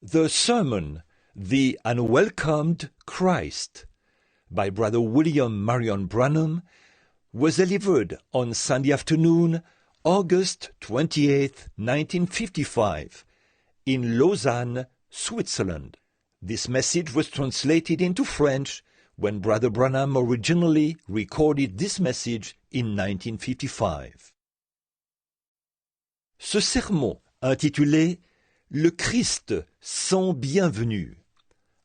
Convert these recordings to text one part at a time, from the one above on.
The sermon, The Unwelcomed Christ, by Brother William Marion Branham, was delivered on Sunday afternoon, August 28, 1955, in Lausanne, Switzerland. This message was translated into French when Brother Branham originally recorded this message in 1955. Ce sermon, intitulé « Le Christ sans bienvenue »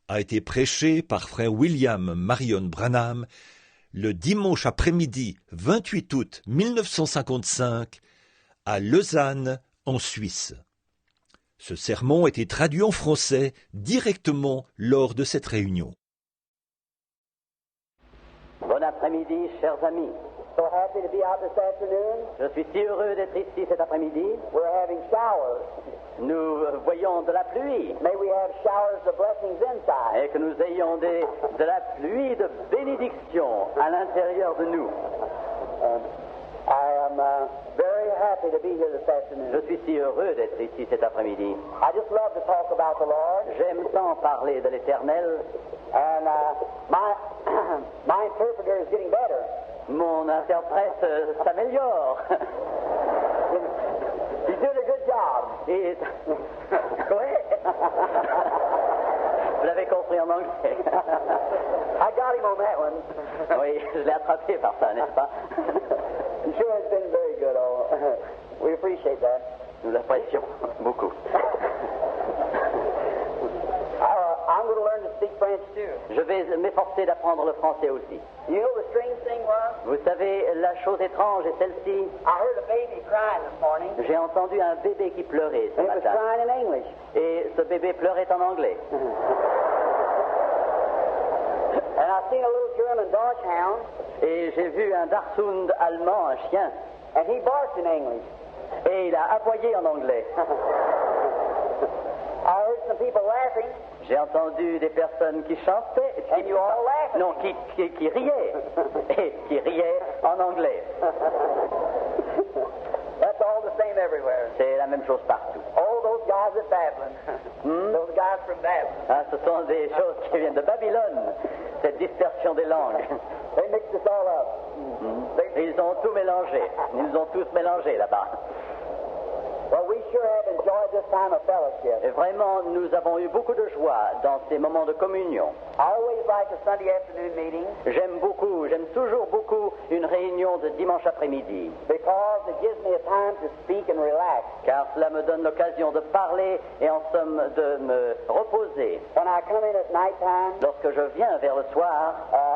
a été prêché par frère William Marion Branham le dimanche après-midi 28 août 1955 à Lausanne, en Suisse. Ce sermon a été traduit en français directement lors de cette réunion. Bon après-midi, chers amis. So happy to be out this afternoon. Je suis si heureux d'être ici cet après-midi. We're having showers. Nous voyons de la pluie. May we have showers of blessings inside. Et que nous ayons de la pluie de bénédiction à l'intérieur de nous. I am very happy to be here this afternoon. Je suis si heureux d'être ici cet après-midi. I just love to talk about the Lord. J'aime tant parler de l'Éternel. And my interpreter is getting better. Mon interprète s'améliore. He's doing a good job. Et... Oui. Vous l'avez compris en anglais. I got him on that one. Oui, je l'ai attrapé par ça, n'est-ce pas? I'm sure it's been very good. Oh, we appreciate that. Nous l'apprécions beaucoup. I'm going to learn to speak French too. Je vais m'efforcer d'apprendre le français aussi. You know the strange thing was? Vous savez, la chose étrange est celle-ci. I heard a baby crying this morning. J'ai entendu un bébé qui pleurait ce And it was matin. crying in English. Et ce bébé pleurait en anglais. And I seen a little German dachshund. Et j'ai vu un dachshund allemand, un chien. And he barked in English. Et il a aboyé en anglais. I heard some people laughing. J'ai entendu des personnes qui chantaient, And you all laughing. non, qui riaient, et qui riaient en anglais. That's all the same everywhere. C'est la même chose partout. All those guys at Babylon. Those guys from Babylon. Ah, ce sont des choses qui viennent de Babylone, cette dispersion des langues. They mixed us all up. Ils ont tout mélangé. Ils ont tous mélangé là-bas. Well, we sure have enjoyed this time of fellowship. Et vraiment, nous avons eu beaucoup de joie dans ces moments de communion. I always like a Sunday afternoon meeting J'aime toujours beaucoup une réunion de dimanche après-midi, because it gives me a time to speak and relax. car cela me donne l'occasion de parler et en somme de me reposer. When I come in at nighttime, Lorsque je viens vers le soir,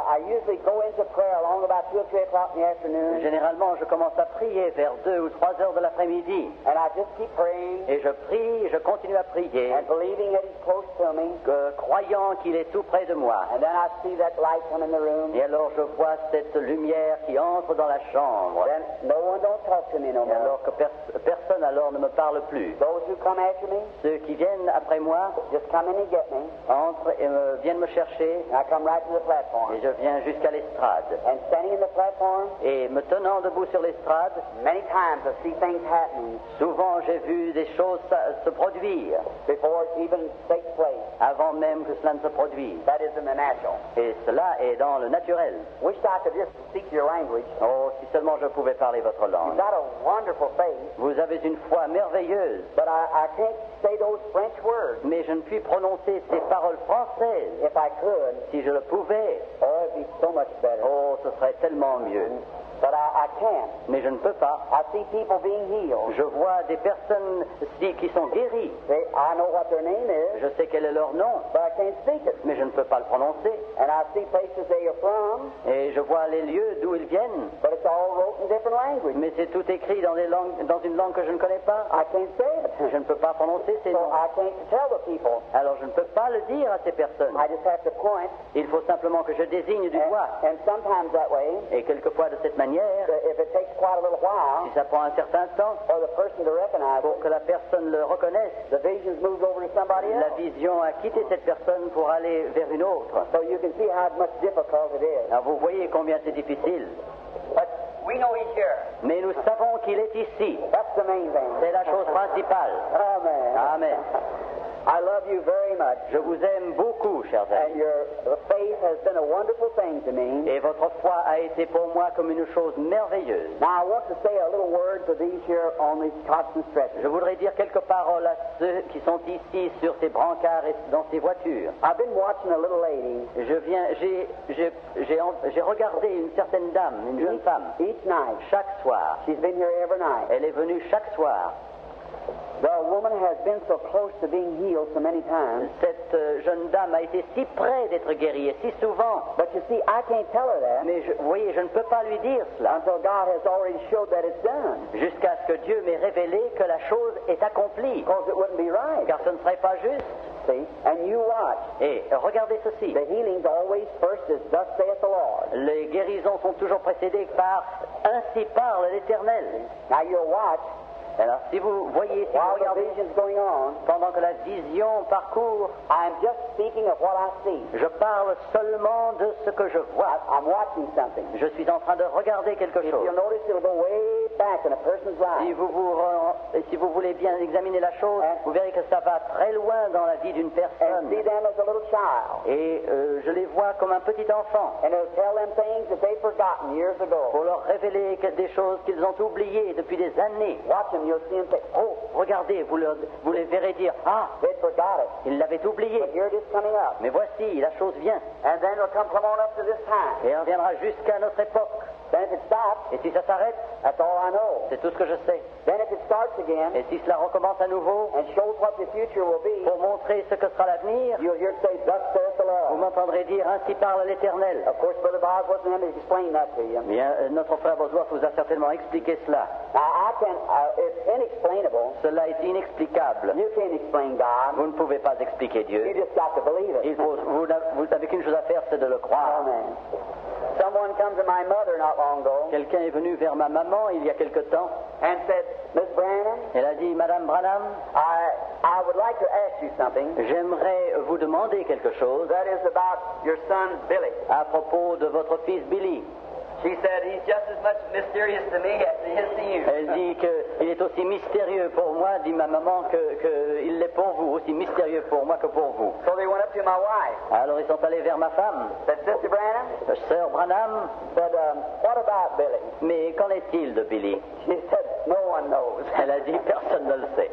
I usually go into prayer along about 2 or 3 o'clock in the afternoon, généralement je commence à prier vers 2 ou 3 heures de l'après-midi. and I just keep praying Et je prie, je continue à prier, and believing that He's close to me. croyant qu'il est tout près de moi. And then I see that light come in the room. Et alors je vois cette lumière qui entre dans la chambre. Then no one don't talk to me no Et more. alors que personne alors ne me parle plus. Those who come after me, Ceux qui viennent après moi just come in and get me. entrent et viennent me chercher, And I come right to the platform. et je viens jusqu'à l'estrade. And standing in the platform, Et me tenant debout sur l'estrade, many times I see things happening souvent j'ai vu des choses se produire before it even takes place. avant même que cela ne se produise. That is in the natural. Et cela est dans le naturel. Wished I could just speak your language. Oh, si seulement je pouvais parler votre You've langue. got a wonderful faith, Vous avez une foi merveilleuse, but I can't say those French words. mais je ne puis prononcer ces paroles françaises. If I could, Si je le pouvais, oh, it'd be so much better. oh, ce serait tellement mieux. But I can't. Mais je ne peux pas. I see people being healed. Je vois des personnes qui sont guéries. I know what their name is, Je sais quel est leur nom, but I can't speak it. mais je ne peux pas le prononcer. And I see places they are from, Et je vois les lieux d'où ils viennent, but it's all wrote in different language. mais c'est tout écrit dans une langue que je ne connais pas. I can't say it. Je ne peux pas prononcer ces So noms. I can't tell the people. Alors je ne peux pas le dire à ces personnes. I just have to point. Il faut simplement que je désigne du doigt. And sometimes that way, Et quelquefois de cette manière, if it takes quite a little while si ça prend un certain temps for the person to recognize pour it, que la personne le reconnaisse, the vision's moved over to somebody la else. vision a quitté cette personne pour aller vers une autre. So you can see how much difficult it is. Alors vous voyez combien c'est difficile. But we know He's here. Mais nous savons qu'il est ici. That's the main thing. C'est la chose principale. Amen. Amen. I love you very much. Je vous aime beaucoup, chers And amis. your faith has been a wonderful thing to me. Et votre foi a été pour moi comme une chose merveilleuse. Now, I want to say a little word to these here on these cots and stretchers. Je voudrais dire quelques paroles à ceux qui sont ici sur ces brancards et dans ces voitures. I've been watching a little lady J'ai regardé une certaine dame, une jeune femme, each night. chaque soir. She's been here every night. Elle est venue chaque soir. The woman has been so close to being healed so many times. Cette jeune dame a été si près d'être guérie et si souvent. But you see, I can't tell her that Mais vous voyez, je ne peux pas lui dire cela until God has already showed that it's done. jusqu'à ce que Dieu m'ait révélé que la chose est accomplie. Because it wouldn't be right. Car ce ne serait pas juste. See? And you watch. Et regardez ceci. The healing's always first is thus saith the Lord. Les guérisons sont toujours précédées par ainsi parle l'Éternel. Now you'll watch Alors, si vous voyez, si vous while the regardez, vision's going on. pendant que la vision parcourt, I'm just speaking of what I see. je parle seulement de ce que je vois. I'm watching something. Je suis en train de regarder quelque If chose. you'll notice, it'll go way back in a person's life. Si vous voulez bien examiner la chose, vous verrez que ça va très loin dans la vie d'une And personne. see them as a little child. Et je les vois comme un petit enfant, And it'll tell them things that they've forgotten years ago. pour leur révéler des choses qu'ils ont oubliées depuis des années. Watch them, you'll see them say, Oh, regardez, vous les verrez dire, ah, they'd forgot it. ils l'avaient oublié. But here it is coming up. Mais voici, la chose vient. And then it'll come on up to this time. Et elle reviendra jusqu'à notre époque. Then if it stops, Et si ça s'arrête, that's all I know. c'est tout ce que je sais. Then if it starts again Et si cela recommence à nouveau, and shows what the future will be, pour montrer ce que sera l'avenir, you'll hear it say, thus saith the vous Lord. m'entendrez dire, ainsi parle l'Éternel. Of course, Brother Bob wasn't able to explain that to you. Bien, notre frère Bosworth vous a certainement expliqué cela. Now, it's inexplainable. Cela est inexplicable. You can't explain God. Vous ne pouvez pas expliquer Dieu. You just got to believe it. Vous n'avez qu'une chose à faire, c'est de le croire. Amen. Someone come to my mother not long ago Quelqu'un est venu vers ma maman il y a quelque temps. and said, Miss Branham, Elle a dit, Madame Branham, I would like to ask you something. j'aimerais vous demander quelque chose That is about your son, Billy. à propos de votre fils Billy. She said, he's just as much mysterious to me as he is to you. Elle dit qu'il est aussi mystérieux pour moi, dit ma maman, qu'il l'est pour vous, aussi mystérieux pour moi que pour vous. So they went up to my wife. Alors ils sont allés vers ma femme, Said, Sister Branham, Sœur Branham, said, what about Billy? mais qu'en est-il de Billy? She said, no one knows. Elle a dit, personne ne le sait.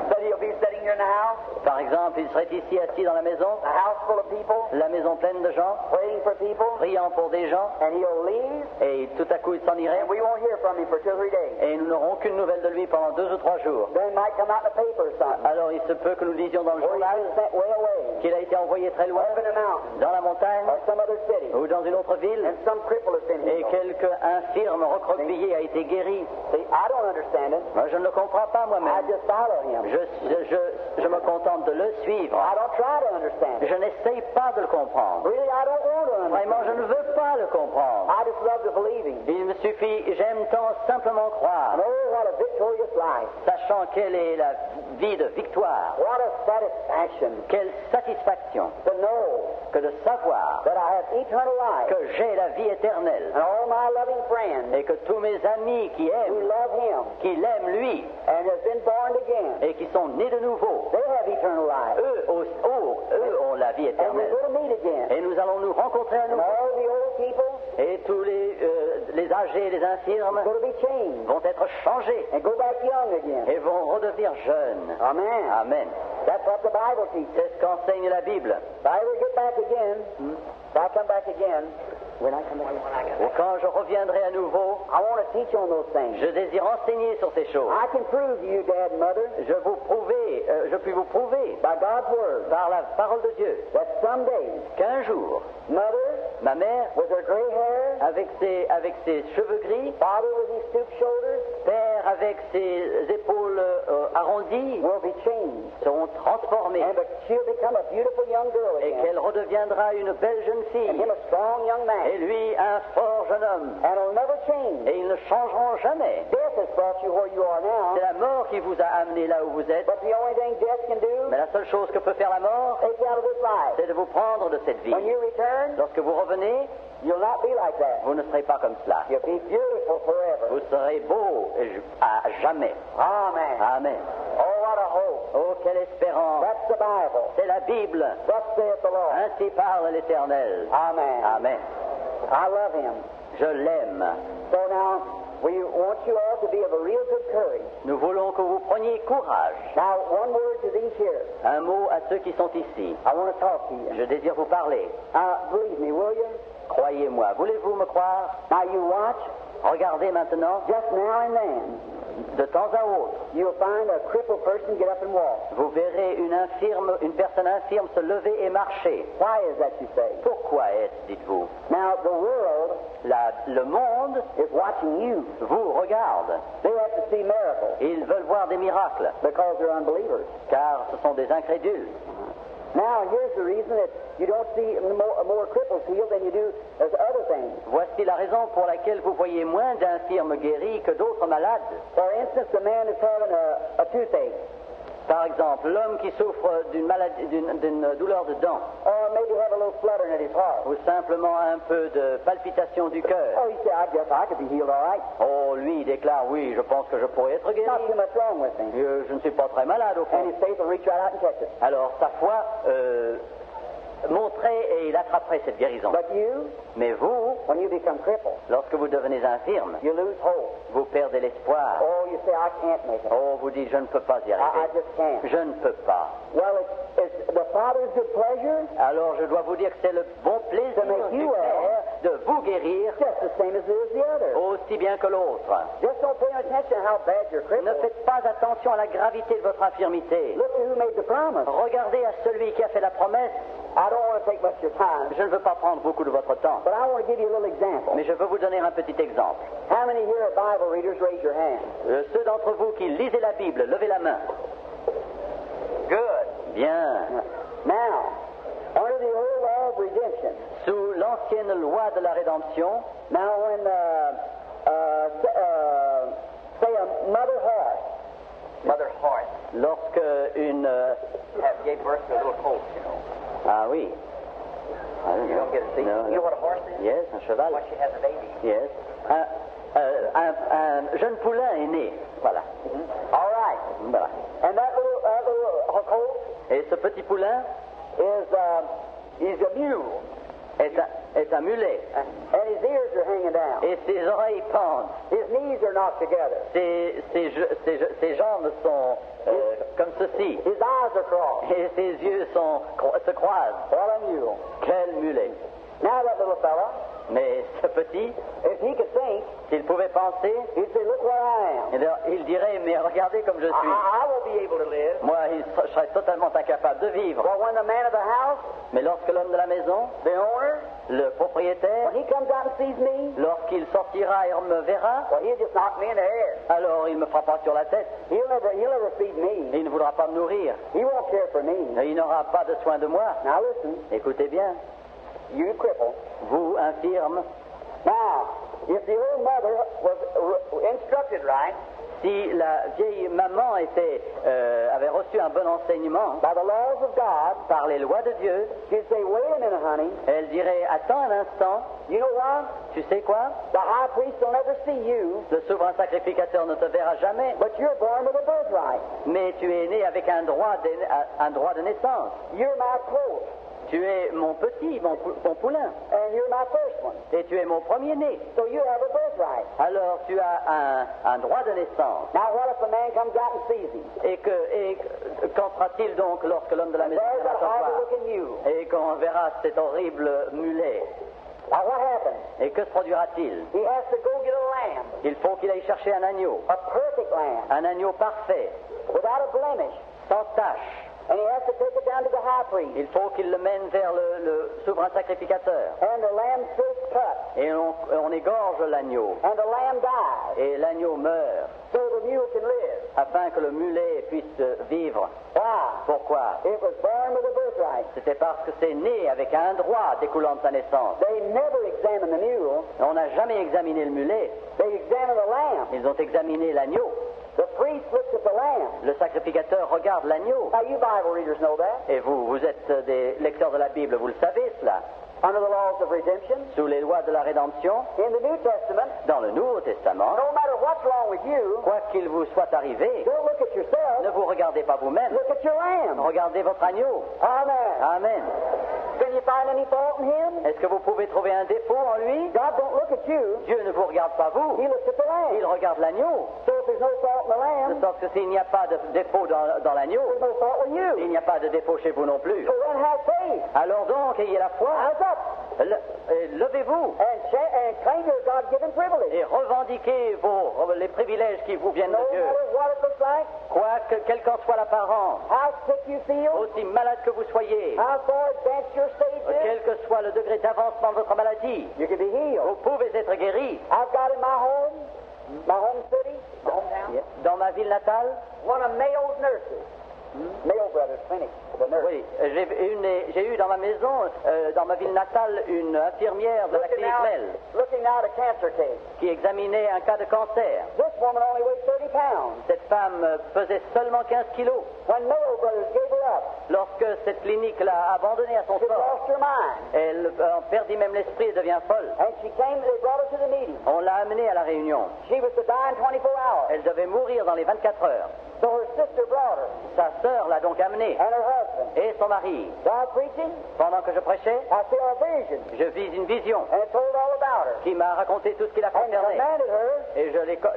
Said he'll be sitting here in the house, Par exemple, il serait ici assis dans la maison, the house full of people, la maison pleine de gens, praying for people, priant pour des gens, and he'll leave, et tout à coup il s'en irait, and we won't hear from him for 2 or 3 days. et nous n'aurons aucune nouvelle de lui pendant 2 ou 3 jours. Then it might come out in the paper or something. Alors il se peut que nous lisions dans le Or he's journal been sent way away, qu'il a été envoyé très loin, up in the mountains, dans la montagne, or some other city, ou dans une autre ville, and some cripple has been et healed. quelque infirme recroquevillé a été guéri. See, I don't understand it. Moi, je ne le comprends pas I moi-même. just follow him. Je me contente de le suivre. I don't try to understand it. Je n'essaye pas de le comprendre. Really, I don't want to understand Vraiment, je ne veux pas le comprendre. I just love to believe him. Il me suffit, j'aime tant simplement croire, And oh, what a victorious life. sachant quelle est la vie de victoire, What a satisfaction quelle satisfaction to know que de savoir that I have eternal life. que j'ai la vie éternelle And all my loving friends et que tous mes amis qui who aiment, love him qui l'aiment lui and have been born again, et qui sont nés de nouveau, they have eternal life. eux ont la vie And we're éternelle. going to meet again. Et nous allons nous rencontrer à And nouveau. all the old people Et tous les âgés et les infirmes are going to be changed vont être changés and go back young again. et vont redevenir jeunes. Amen. Amen. That's what the Bible teaches. C'est ce qu'enseigne la Bible. If I ever get back again, if I come back again, when I come back, Et quand je reviendrai à nouveau, I want to teach on those things. je désire enseigner sur ces choses. I can prove to you, Dad and Mother, Je puis vous prouver by God's Word, par la parole de Dieu that someday, qu'un jour, Mother, ma mère, with her gray hair, avec ses cheveux gris, Father with his stooped shoulders, père avec ses épaules arrondies, will be changed. seront transformés And she'll become a beautiful young girl et again. qu'elle redeviendra une belle jeune And fille him a strong young man. et lui un fort jeune homme. And it'll never change. Et ils ne changeront jamais. Death has brought you where you are now, C'est la mort qui vous a amené là où vous êtes, but the only only thing death can do Mais la seule chose que peut faire la mort, is take you out of this life. c'est de vous prendre de cette vie. When you return, Lorsque vous revenez, you'll not be like that. vous ne serez pas comme cela. You'll be beautiful forever. Vous serez beau à jamais. Amen. Amen. Oh, what a hope. Oh, quelle espérance! That's the Bible. C'est la Bible. Thus saith the Lord. Ainsi parle l'Éternel. Amen. Amen. I love him. Je l'aime. So now, we want you all to be of a real good courage. Nous voulons que vous preniez courage. Now, one word to these here. Un mot à ceux qui sont ici. I want to talk to you. Je désire vous parler. Believe me, will you? Croyez-moi. Voulez-vous me croire? Now, you watch. Regardez maintenant. Just now and then, De temps à autre, you'll find a crippled person get up and walk. vous verrez une personne infirme se lever et marcher. Why is that, you say? Pourquoi est-ce, dites-vous? Now, the world Le monde is watching you. vous regarde. They have to see miracles Ils veulent voir des miracles, because they're unbelievers. car ce sont des incrédules. Now, here's the reason that you don't see more cripples healed than you do as other things. Voici la raison pour laquelle vous voyez moins d'infirmes guéris que d'autres malades. For instance, the man is having a toothache, Par exemple, l'homme qui souffre d'une douleur de dents, or maybe have a little fluttering at his heart. ou simplement un peu de palpitation du cœur. Oh, you say, I guess I could be healed all right. Oh, lui, il déclare, oui, je pense que je pourrais être guéri. Not too much wrong with him. Je ne suis pas très malade, au And fond. his faith will reach right out and catch it. Alors, sa foi montrait et il attraperait cette guérison. But you, Mais vous, when you become crippled, lorsque vous devenez infirme, you lose hope. vous perdez l'espoir. Oh, you say, I can't make it. Oh, vous dites, je ne peux pas y I arriver. just can't. Je ne peux pas. Well, it's the Father's good pleasure Alors, je dois vous dire que c'est le bon plaisir To make du you Père de vous guérir just the same as it is the other. aussi bien que l'autre. Just don't pay attention to how bad you're Ne crippled. faites pas attention à la gravité de votre infirmité. Look at who made the promise. Regardez à celui qui a fait la promesse. I don't want to take much of your time, Je ne veux pas prendre beaucoup de votre temps, but I want to give you a little example. mais je veux vous donner un petit exemple. How many here are Bible readers? Raise your hand. Ceux d'entre vous qui lisez la Bible, levez la main. Good. Bien. Now, under the old law of redemption, Sous l'ancienne loi de la rédemption, now when, say a mother horse, lorsque une... gave birth to a little colt, you know. Ah oui. You don't get to see. No, You know what a horse is? Yes, un cheval. When she has a baby. Yes. Un jeune poulain est né. Voilà. All right. Voilà. And that little colt Et ce petit poulain is a mule, est un mulet. and his ears are hanging down. Et ses oreilles pendent. His knees are knocked together. Ses jambes sont comme ceci. His eyes are crossed. Et ses yeux se croisent. What a mule. Quel mulet. Now that little fella, Mais ce petit, if he could think, s'il pouvait penser, he'd say, look where I am. eh bien, il dirait, mais regardez comme je suis. I won't be able to live. Moi, je serais totalement incapable de vivre. But when the man of the house, Mais lorsque l'homme de la maison, the owner, le propriétaire, when he comes out and sees me, lorsqu'il sortira et me verra, well, he'll just knock me in the head. alors il me frappera sur la tête. He'll never feed me. Et il ne voudra pas me nourrir. He won't care for me. Et il n'aura pas de soin de moi. Now listen, Écoutez bien, you cripple. vous, infirme, Now, if the old mother was instructed right si la vieille maman avait reçu un bon enseignement by the laws of God, par les lois de Dieu, she'd say, wait a minute, honey. elle dirait, attends un instant, You know what? tu sais quoi? The high priest will never see you, Le souverain sacrificateur ne te verra jamais, but you're born with a birthright. mais tu es né avec un droit de naissance. You're my colt, Tu es mon petit, mon poulain, and you're my first one. et tu es mon premier-né. So you have a birthright. Alors tu as un droit de naissance. Now, what if a man comes out and sees him? Et qu'en sera-t-il donc lorsque l'homme de la maison There's viendra a s'asseoir horrible-looking mule. et qu'on verra cet horrible mulet? Now, what happens? Et que se produira-t-il? He has to go get a lamb, Il faut qu'il aille chercher un agneau, a perfect lamb, un agneau parfait, without a blemish, sans tache. and he has to take it down to the high priest. Il faut qu'il le mène vers le souverain sacrificateur. And the lamb's throat's cut, Et on égorge l'agneau. and the lamb dies, Et l'agneau meurt, so the mule can live. afin que le mulet puisse vivre. Why? Pourquoi? It was born with a birthright. C'était parce que c'est né avec un droit découlant de sa naissance. They never examined the mule. On n'a jamais examiné le mulet. They examined the lamb. Ils ont examiné l'agneau. The priest looked looks at the lamb. Le sacrificateur regarde l'agneau. Now, you Bible readers know that. Et vous êtes des lecteurs de la Bible, vous le savez cela. Under the laws of redemption. Sous les lois de la rédemption, In the New Testament, dans le Nouveau Testament, no matter what's wrong with you, quoi qu'il vous soit arrivé, don't look at yourself. ne vous regardez pas vous-même, Look at your lamb. regardez votre agneau. Amen. Amen. Can you find any fault in him? Est-ce que vous pouvez trouver un défaut en lui? God don't look at you. Dieu ne vous regarde pas vous, He looks at the il lamb. regarde l'agneau. So if there's no fault in the De lamb, sorte que s'il n'y a pas de défaut dans l'agneau, there's no fault with il you. n'y a pas de défaut chez vous non plus. So then have faith. Alors donc, ayez la foi, Rise up levez-vous and claim your God-given privilege. et revendiquez les privilèges qui vous viennent No de Dieu. matter what it looks like, Quelle qu'en soit l'apparence, how sick you feel, aussi malade que vous soyez, how far advanced your stage is, quel que soit le degré d'avancement de votre maladie, you can be healed. vous pouvez être guéri. I've got in my home city, my hometown, Dans ma ville natale, one of Mayo's nurses, Mayo Brothers Clinic, the nurse. oui, j'ai eu dans ma maison, dans ma ville natale, une infirmière de la clinique Mel Looking out a cancer case. qui examinait un cas de cancer. This woman only weighed 30 pounds. Cette femme pesait seulement 15 kilos. When Mayo Brothers gave her up, Lorsque cette clinique l'a abandonnée à son she sort, lost her mind. elle en perdit même l'esprit et devient folle. And they brought her to the meeting. On l'a amenée à la réunion. She was to die in 24 hours. Elle devait mourir dans les 24 heures. So her sister brought her, Sa sœur l'a donc amenée, and her husband. et son mari. While preaching, Pendant que je prêchais, I saw a vision, je vis une vision and it told all about her. qui m'a raconté tout ce qui la And concernait. commanded her Et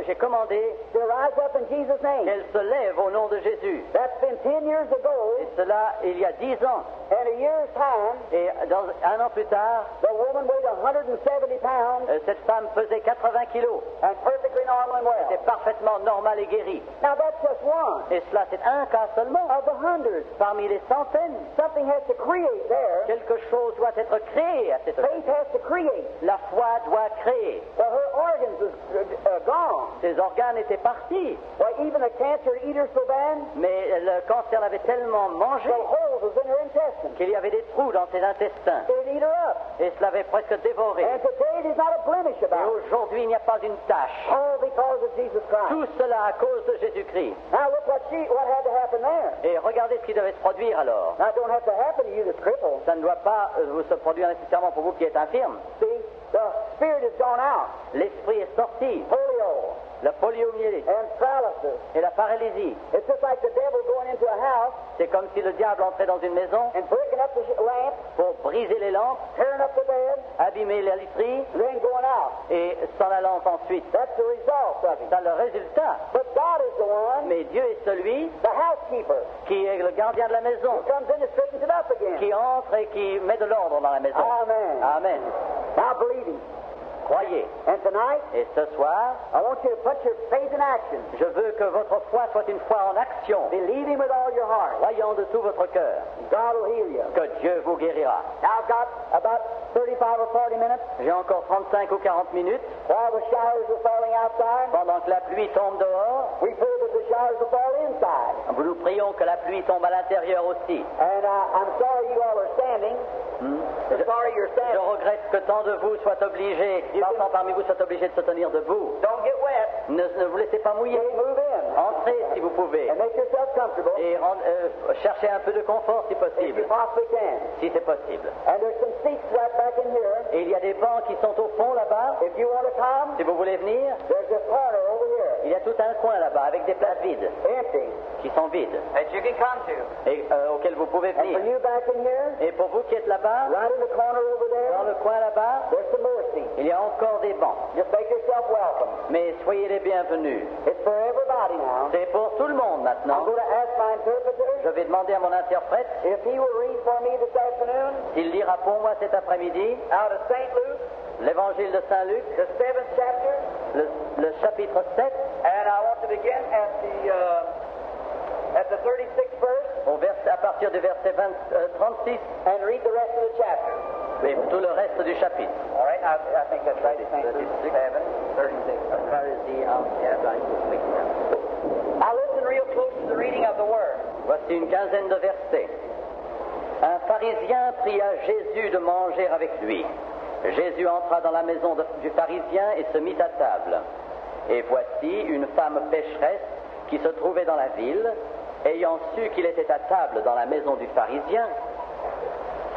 j'ai commandé to rise up in Jesus' name. qu'elle se lève au nom de Jésus. That's been 10 years ago. Et cela, il y a 10 ans. In a year's time, Et dans un an plus tard, the woman weighed 170 pounds cette femme pesait 80 kilos. and perfectly normal and well. C'était parfaitement normal et guéri. Now that's just one Et cela, c'est un cas seulement. of the hundreds. Parmi les centaines, Something has to create there. quelque chose doit être créé à cette heure. Faith has to create. La foi doit créer. Well, her organs was gone. Ses organes étaient partis. Well, even the cancer eat her so bad, Mais le cancer l'avait tellement mangé the holes was in her intestines. qu'il y avait des trous dans ses intestins. It eat her up. Et cela avait presque dévoré. And today there's not a blemish Et about it. aujourd'hui, il n'y a pas une tache. All because of Jesus Christ. Tout cela à cause de Jésus-Christ. Now look what had to happen there. Et regardez ce qui devait se produire alors. Now it don't have to happen to you that's crippled. Ça ne doit pas vous se produire nécessairement pour vous qui êtes infirme. See, the spirit has gone out. L'esprit est sorti. Polio La poliomyélite and paralysis. et la paralysie. It's just like the devil going into a house C'est comme si le diable entrait dans une maison and breaking up the lamp, pour briser les lampes, tearing up the bed, abîmer la literie and then going out. et s'en allant ensuite. That's the result of it. C'est le résultat. But God is the one, Mais Dieu est celui the housekeeper, qui est le gardien de la maison, who comes in and straightens it up again. qui entre et qui met de l'ordre dans la maison. Amen. Amen. Now believe Him. Croyez. And tonight, Et ce soir, I want you to put your faith in action. je veux que votre foi soit une foi en action, Believe Him with all your heart. croyant de tout votre cœur God will heal you. que Dieu vous guérira. Now I've got about 35 or 40 minutes J'ai encore 35 ou 40 minutes while the showers are falling outside. pendant que la pluie tombe dehors. We pray that the showers will fall inside. Nous prions que la pluie tombe à l'intérieur aussi. And I'm sorry you all are standing. I'm sorry you're Je standing. regrette que tant de vous soient obligés, tant parmi vous soient obligés de se tenir debout. Don't get wet. Ne vous laissez pas mouiller. Move in Entrez si vous pouvez. and make yourself comfortable Et cherchez un peu de confort si if you possible. possibly can. Si c'est possible. And there's some seats right back in here. Et il y a des bancs qui sont au fond là-bas. If you want to come, Si vous voulez venir, there's a corner over here, il y a tout un coin là-bas avec des places vides, empty, qui sont vides, that you can come to. et auxquelles vous pouvez And for venir. you back in here, Et pour vous qui êtes là-bas, right in the corner over dans there, le coin là-bas, there's some more seats. il y a encore des bancs. Just make yourself welcome. Mais soyez les bienvenus. It's for everybody now. C'est pour tout le monde I'm maintenant. going to ask my interpreter Je vais demander à mon interprète if he will read for me this afternoon s'il lira pour moi cet après-midi out of St. Luke, l'évangile de Saint Luc, the 7th chapter, le chapitre 7, and I want to begin at the 36th verse à partir du verset 36, and read the rest of the chapter. et tout le reste du chapitre. All right, I think that's right. St. Luke 7, 36. Now listen real close to the reading of the Word. Voici une quinzaine de versets. Un pharisien pria Jésus de manger avec lui. Jésus entra dans la maison du pharisien et se mit à table. Et voici une femme pécheresse qui se trouvait dans la ville, ayant su qu'il était à table dans la maison du pharisien,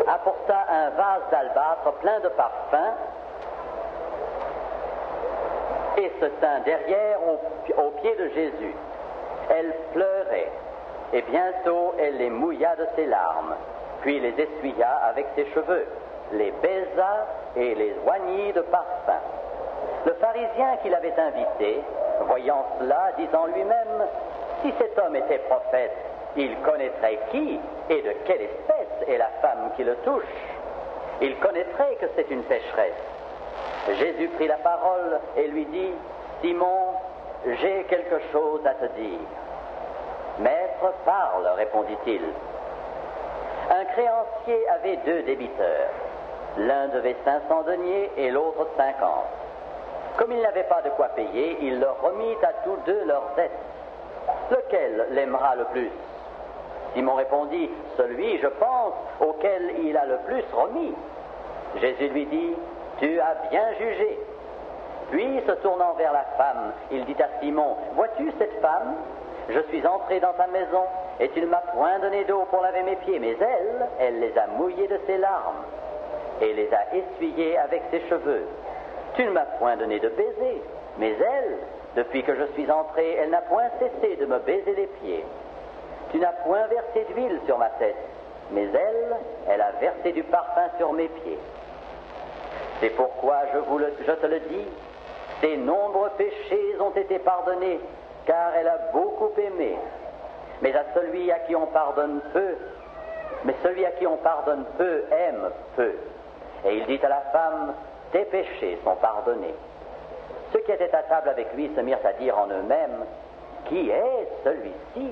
apporta un vase d'albâtre plein de parfums et se tint derrière aux pieds de Jésus. Elle pleurait, et bientôt elle les mouilla de ses larmes, puis les essuya avec ses cheveux, les baisa et les oignit de parfum. Le pharisien qui l'avait invité, voyant cela, dit en lui-même, « Si cet homme était prophète, il connaîtrait qui et de quelle espèce est la femme qui le touche. Il connaîtrait que c'est une pécheresse. » Jésus prit la parole et lui dit, « Simon, j'ai quelque chose à te dire. » « Maître, parle, répondit-il. Un créancier avait 2 débiteurs. L'un devait 500 deniers et l'autre 50. Comme il n'avait pas de quoi payer, il leur remit à tous 2 leurs dettes. Lequel l'aimera le plus? Simon répondit, celui, je pense, auquel il a le plus remis. Jésus lui dit, tu as bien jugé. Puis, se tournant vers la femme, il dit à Simon, vois-tu cette femme? Je suis entré dans ta maison, et tu ne m'as point donné d'eau pour laver mes pieds, mais elle les a mouillés de ses larmes, et les a essuyés avec ses cheveux. Tu ne m'as point donné de baiser, mais elle, depuis que je suis entré, elle n'a point cessé de me baiser les pieds. Tu n'as point versé d'huile sur ma tête, mais elle a versé du parfum sur mes pieds. C'est pourquoi je te le dis, ses nombreux péchés ont été pardonnés, car elle a beaucoup aimé. Mais celui à qui on pardonne peu aime peu. Et il dit à la femme, tes péchés sont pardonnés. Ceux qui étaient à table avec lui se mirent à dire en eux-mêmes, qui est celui-ci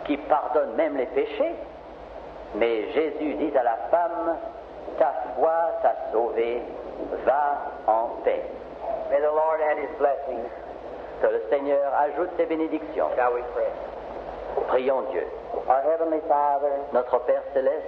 qui pardonne même les péchés? Mais Jésus dit à la femme, ta foi t'a sauvée, va en paix. May the Lord add His blessings. Que le Seigneur ajoute ses bénédictions. Shall we pray? Prions Dieu. Our Heavenly Father, Notre Père céleste,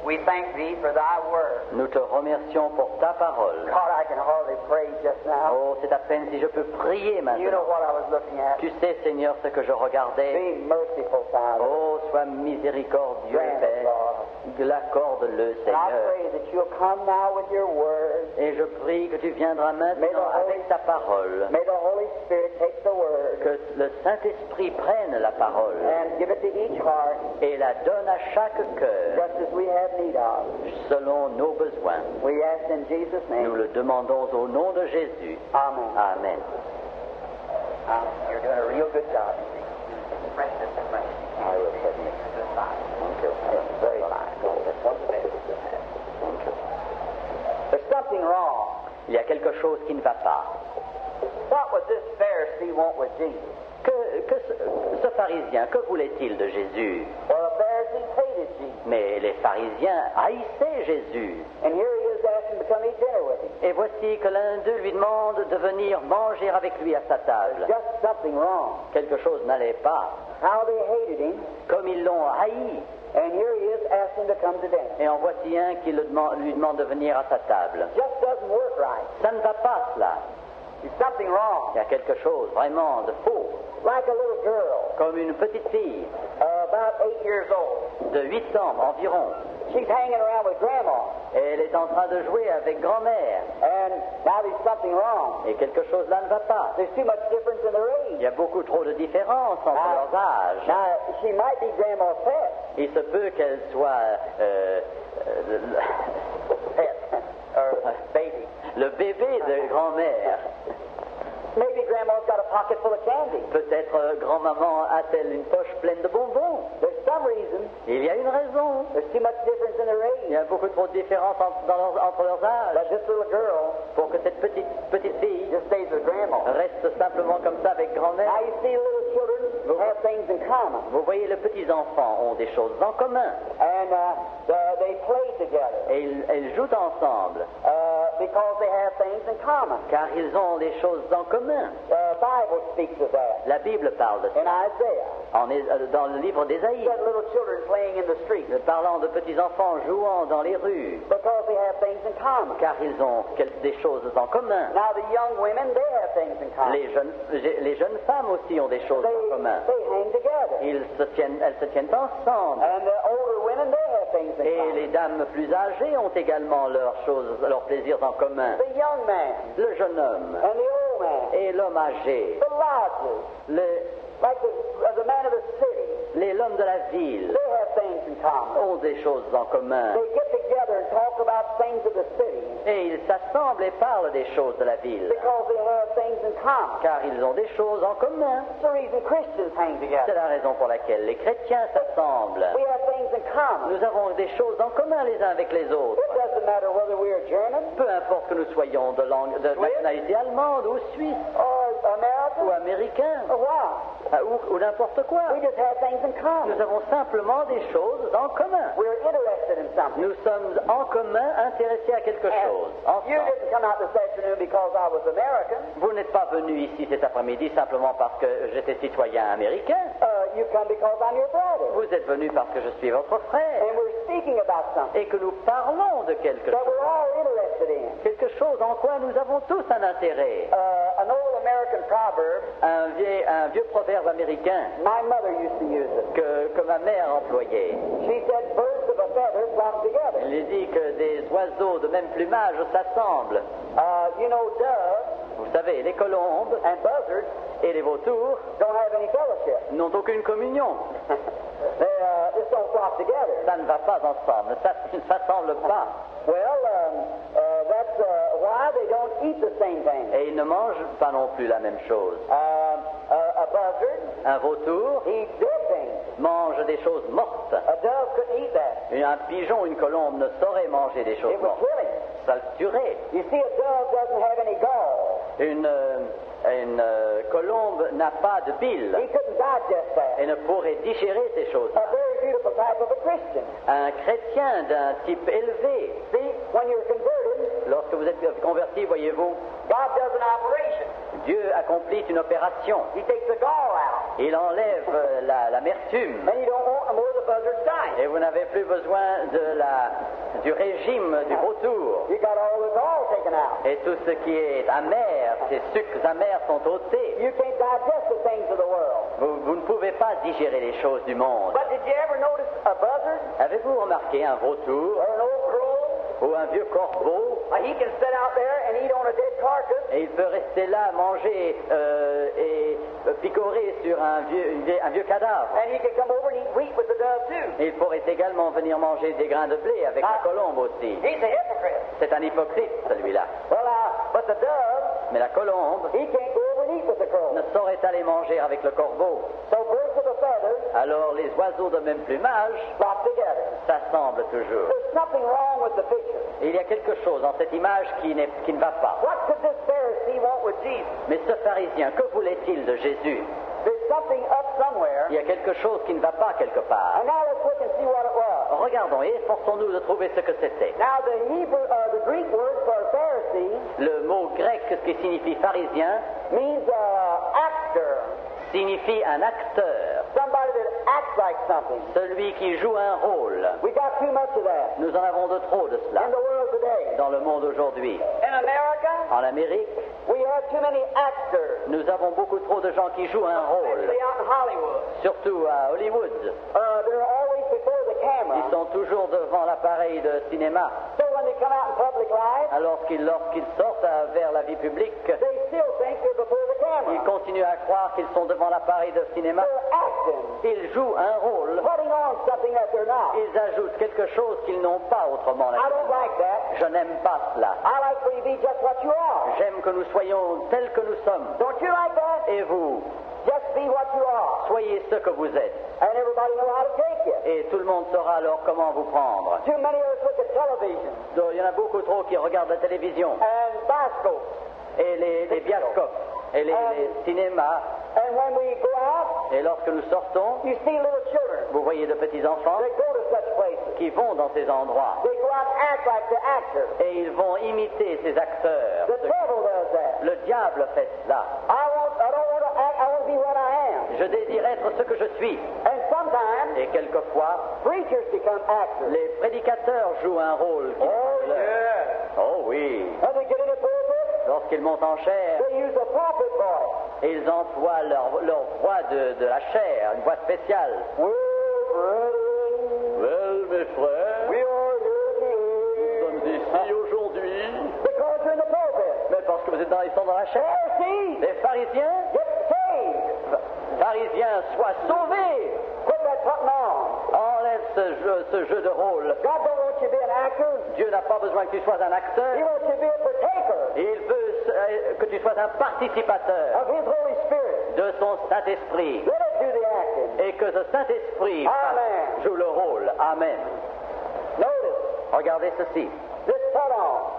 we thank Thee for Thy Word. nous te remercions pour ta parole. God, I can hardly pray just now. Oh, c'est à peine si je peux prier You know maintenant. what I was looking at. Tu sais, Seigneur, ce que je regardais. Be merciful, Father. Oh, sois miséricordieux, Grant it, Père. Lord. L'accorde-le, And I Seigneur. pray that You'll come now with Your Word. Et je prie que tu viendras maintenant avec ta parole. May the Holy Spirit take the Word Que le Saint-Esprit prenne la parole and give it to each heart et la donne à chaque cœur just as we have need of. selon nos besoins. We ask in Jesus' Nous name. le demandons au nom de Jésus. Amen. Amen. You're doing a real good job. I will submit. Thank you. Very fine. There's something wrong. Il y a quelque chose qui ne va pas. What would this Pharisee want with Jesus? Ce pharisien, que voulait-il de Jésus? Well, the Pharisees hated Jesus. Mais les pharisiens haïssaient Jésus. And here he is asking to come eat dinner with him. Et voici que l'un d'eux lui demande de venir manger avec lui à sa table. Just something wrong. Quelque chose n'allait pas. How they hated him. Comme ils l'ont haï. And here he is asking to come to dinner. Et en voici un qui lui demande de venir à sa table. Just doesn't work right. Ça ne va pas, cela. There's something wrong. Il y a quelque chose vraiment de faux. Like a little girl, Comme une petite fille about 8 years old. de 8 ans environ. She's hanging around with Grandma. Et elle est en train de jouer avec grand-mère. And now there's something wrong. Et quelque chose là ne va pas. There's too much difference in their Il age. y a beaucoup trop de différence entre leurs âges. Now, she might be Grandma's pet. Il se peut qu'elle soit Pet. Or baby. le bébé de grand-mère. Maybe Grandma's got a pocket full of candy. Peut-être grand-maman a-t-elle une poche pleine de bonbons. There's some reason. Il y a une raison. There's too much difference in their Il y age. a beaucoup trop de différence entre leurs âges But this little girl pour que cette petite fille just stays with Grandma. reste simplement comme ça avec grand-mère. Now you see, little children have things in common. Vous voyez, les petits-enfants ont des choses en commun And they play together. et ils jouent ensemble. Because they have things in common. car ils ont des choses en commun. The Bible speaks of that. La Bible parle de In ça. Isaiah, Dans le livre d'Ésaïe, said little children playing in the street parlant de petits enfants jouant dans les rues, because they have things in common. car ils ont des choses en commun. Now the young women, they have things in common. Les jeunes femmes aussi ont des choses en commun. They hang together. Elles se tiennent ensemble. And the older women, they have things in Et common. les dames plus âgées ont également leurs plaisirs en commun. The young man Le jeune homme and the old man, et l'homme âgé, the lodgers, like the man of the city, l'homme de la ville they have things in common. ont des choses en commun. They get together and talk about things of the city Et ils s'assemblent et parlent des choses de la ville, because they have things in common. car ils ont des choses en commun. That's the reason Christians hang C'est together. la raison pour laquelle les chrétiens s'assemblent. We have things in common. Nous avons des choses en commun les uns avec les autres. It doesn't matter whether we are German Peu importe que nous soyons de nationalité allemande ou suisse or American ou américain or what. ou n'importe quoi. We just have things in common. Nous avons simplement des choses en commun. We're interested in something. Nous sommes en commun intéressés à quelque chose. You Ensemble. didn't come out this afternoon because I was American. Vous n'êtes pas venu ici cet après-midi simplement parce que j'étais citoyen américain. You come because I'm your brother. Vous êtes venu parce que je suis votre frère And we're speaking about something et que nous parlons de quelque that chose. we're all interested in. Quelque chose en quoi nous avons tous un intérêt. An old American proverb, Un vieux proverbe américain my mother used to use it. que ma mère employait. She said, birds of a feather flock together. Il dit que des oiseaux de même plumage s'assemblent. You know, doves Vous savez, les colombes and buzzards et les vautours don't have any fellowship. n'ont aucune communion. They just don't flock together. Ça ne va pas ensemble, ça ne s'assemble pas. Well, that's why they don't eat the same thing. Et ils ne mangent pas non plus la même chose. A buzzard Un vautour eats dead things. mange des choses mortes. A dove couldn't eat that. Un pigeon, une colombe ne saurait manger des choses It was mortes. killing. Ça le tuerait. You see, a dove doesn't have any gall. Une colombe n'a pas de bile He couldn't digest that. et ne pourrait digérer ces choses. A very beautiful type of a Christian. Un chrétien d'un type élevé, See, when you're converted, lorsque vous êtes converti, voyez-vous, God does an operation. Dieu accomplit une opération. He takes the gall out, Il enlève l'amertume and you don't want no more of the buzzard's diet. et vous n'avez plus besoin du régime du vautour. You got all the gall taken out. Et tout ce qui est amer, ces sucres amers sont ôtés. You can't digest the things of the world. Vous ne pouvez pas digérer les choses du monde. But did you ever notice a buzzard Avez-vous remarqué un vautour or an old crow? ou un vieux corbeau? He can sit out there and eat on a dead carcass. Et il peut rester là, manger et picorer sur un vieux cadavre. And he can come over and eat wheat with the dove too. Et il pourrait également venir manger des grains de blé avec la colombe aussi. He's a hypocrite. C'est un hypocrite, celui-là. Well, but the dove, Mais la colombe he can't go over and eat with the crow. ne saurait aller manger avec le corbeau. So birds of a feather Alors les oiseaux de même plumage flock together. s'assemblent toujours. There's something wrong with the picture. Et il y a quelque chose dans cette image qui ne va pas. What could this Pharisee want with Jesus? Mais ce pharisien, que voulait-il de Jésus? There's something up somewhere. Il y a quelque chose qui ne va pas quelque part. And now let's look and see what it was. Regardons et efforçons-nous de trouver ce que c'était. Now the Greek word for Pharisee Le mot grec, ce qui signifie pharisien, means actor. signifie un acteur, Somebody that acts like something. celui qui joue un rôle. We got too much of that Nous en avons de trop de in cela the world today. dans le monde aujourd'hui. In America, En Amérique, we have too many actors, nous avons beaucoup trop de gens qui jouent un rôle, especially out in Hollywood. surtout à Hollywood. They're always before the camera. Ils sont toujours devant l'appareil de cinéma. So when they come out in public life, Alors lorsqu'ils sortent vers la vie publique, they still think they're before the ils camera. continuent à croire qu'ils sont devant l'appareil de cinéma. They're acting, Ils jouent un rôle. putting on something that they're not. Ils ajoutent quelque chose qu'ils n'ont pas autrement. I don't like that. Je n'aime pas cela. I like for you to be just what you are. J'aime que nous soyons tels que nous sommes. Don't you like that? Et vous, Just be what you are. soyez ce que vous êtes. And everybody know how to take you. Et tout le monde saura alors comment vous prendre. Too many of us look at television Donc, il y en a beaucoup trop qui regardent la télévision and bioscopes. et les bioscopes et les cinémas. And when we go out, Et lorsque nous sortons, you see little children Vous voyez de petits enfants They go to such places. qui vont dans ces endroits They go out and act like the actor. et ils vont imiter ces acteurs. The devil does that. Le diable fait cela. I don't want to act. I want to be what I am. Je désire être ce que je suis. And sometimes Et quelquefois, preachers become actors. les prédicateurs jouent un rôle qui Oh leur- yeah. Oh oui. When they get in the pulpit, Lorsqu'ils montent en chair, they use a pulpit voice. et ils emploient leur voix de la chair, une voix spéciale. Well, brethren, Well, mes frères, we are here nous sommes ici aujourd'hui, because you're in the pulpit. mais parce que ils sont dans la chair. Pharisees, Les pharisiens, get saved. pharisiens, soient sauvés. Quit that putting on. Enlève ce jeu de rôle. God don't want you to be an actor. Dieu n'a pas besoin que tu sois un acteur. He wants you to be a partaker Il veut que tu sois un participateur of His Holy Spirit. de son Saint-Esprit. Let it do the acting. Et que ce Saint-Esprit Amen. joue le rôle. Amen. Notice Regardez ceci. this put on.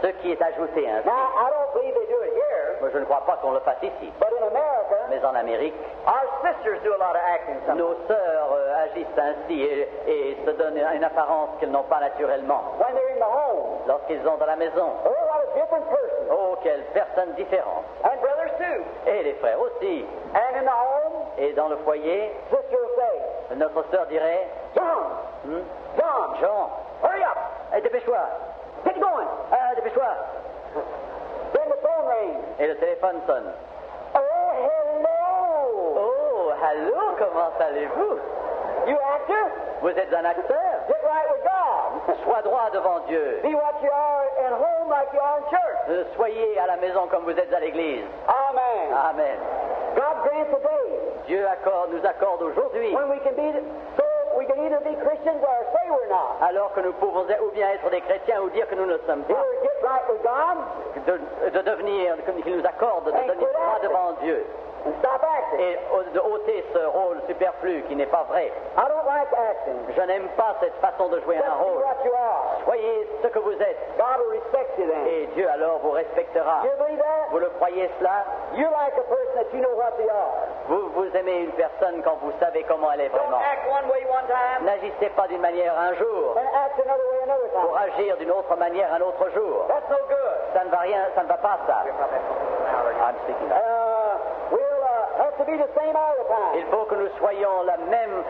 Ce qui est ajouté ainsi. Now, I don't believe they do it here, Moi, je ne crois pas qu'on le fasse ici. but in America, Mais en Amérique, our sisters do a lot of acting sometimes. nos sœurs agissent ainsi et se donnent une apparence qu'elles n'ont pas naturellement. When they're in the home, Lorsqu'ils sont dans la maison, a whole lot of different persons. oh, quelles personnes différentes. And brothers too. Et les frères aussi. And in the home, Et dans le foyer, sister will say, notre sœur dirait, John, John, Jean, hurry up, dépêche-toi, get going. dépêche-toi. Then the phone rings. Et le téléphone sonne. Oh, hello. Oh, allô, comment allez-vous? You actor? Vous êtes un acteur? Get right with God. Sois droit devant Dieu. Be what you are at home like you are in church. Soyez à la maison comme vous êtes à l'église. Amen. Amen. God grants today Dieu nous accorde aujourd'hui, when we can be so we can either be Christians or say we're not. alors que nous pouvons ou bien être des chrétiens ou dire que nous ne le sommes pas, Either get right with God de devenir, qu'il nous accorde de devenir droit devant Dieu and stop acting. et de ôter ce rôle superflu qui n'est pas vrai. I don't like acting. Je n'aime pas cette façon de jouer Just un be rôle. what you are. Soyez ce que vous êtes God will respect you then. et Dieu alors vous respectera. You believe that? Vous le croyez cela? You're like a person that you know what they are. Vous aimez une personne quand vous savez comment elle est Don't vraiment. act one way one time N'agissez pas d'une manière un jour and act another way another pour time. agir d'une autre manière un autre jour. That's no good. Ça ne va rien, ça ne va pas ça. I'm speaking. We'll have to be the same all the time. Il faut que nous soyons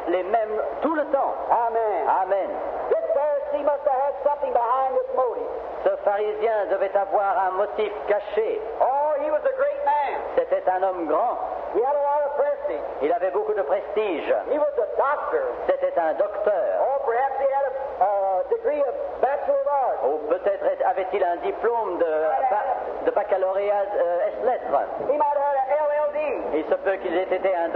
les mêmes tout le temps. Amen. Amen. This Pharisee must have had something behind this motive. Ce pharisien devait avoir un motif caché. Oh, he was a great man. C'était un homme grand. He had a lot of prestige. Il avait beaucoup de prestige. He was a doctor. C'était un docteur. Oh, perhaps he had a degree of Bachelor of Arts. Ou peut-être avait-il un diplôme de baccalauréat ès-lettres. He might have had a LLD. Il se peut qu'il ait été un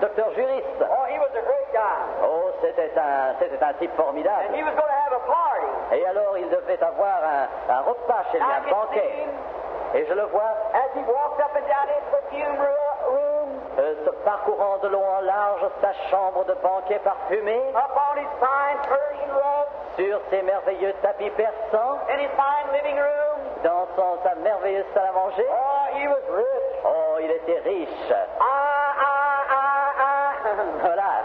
docteur juriste. Oh, he was a great guy. Oh, c'était un type And formidable. he was going to have a party. Et alors il devait avoir un repas chez lui, I un could see banquet. him Et je le vois as he walked up and down his perfume room, se parcourant de long en large sa chambre de banquet parfumé, up on his fine Persian rug, sur ses merveilleux tapis persans, in his fine living room. dans sa merveilleuse salle à manger. Oh, he was rich. Oh, il était riche. Voilà.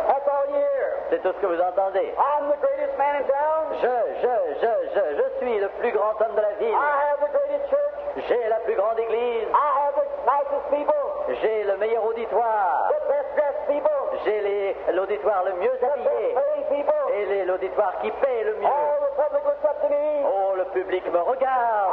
That's all you hear. C'est tout ce que vous entendez. I'm the greatest man in town. Je suis le plus grand homme de la ville. I have the greatest church. J'ai la plus grande église. I have the nicest people. J'ai le meilleur auditoire. The best dressed people. J'ai l'auditoire le mieux The best habillé. paying people. Et l'auditoire qui paie le mieux. All the public looks up to me. Oh, le public me regarde.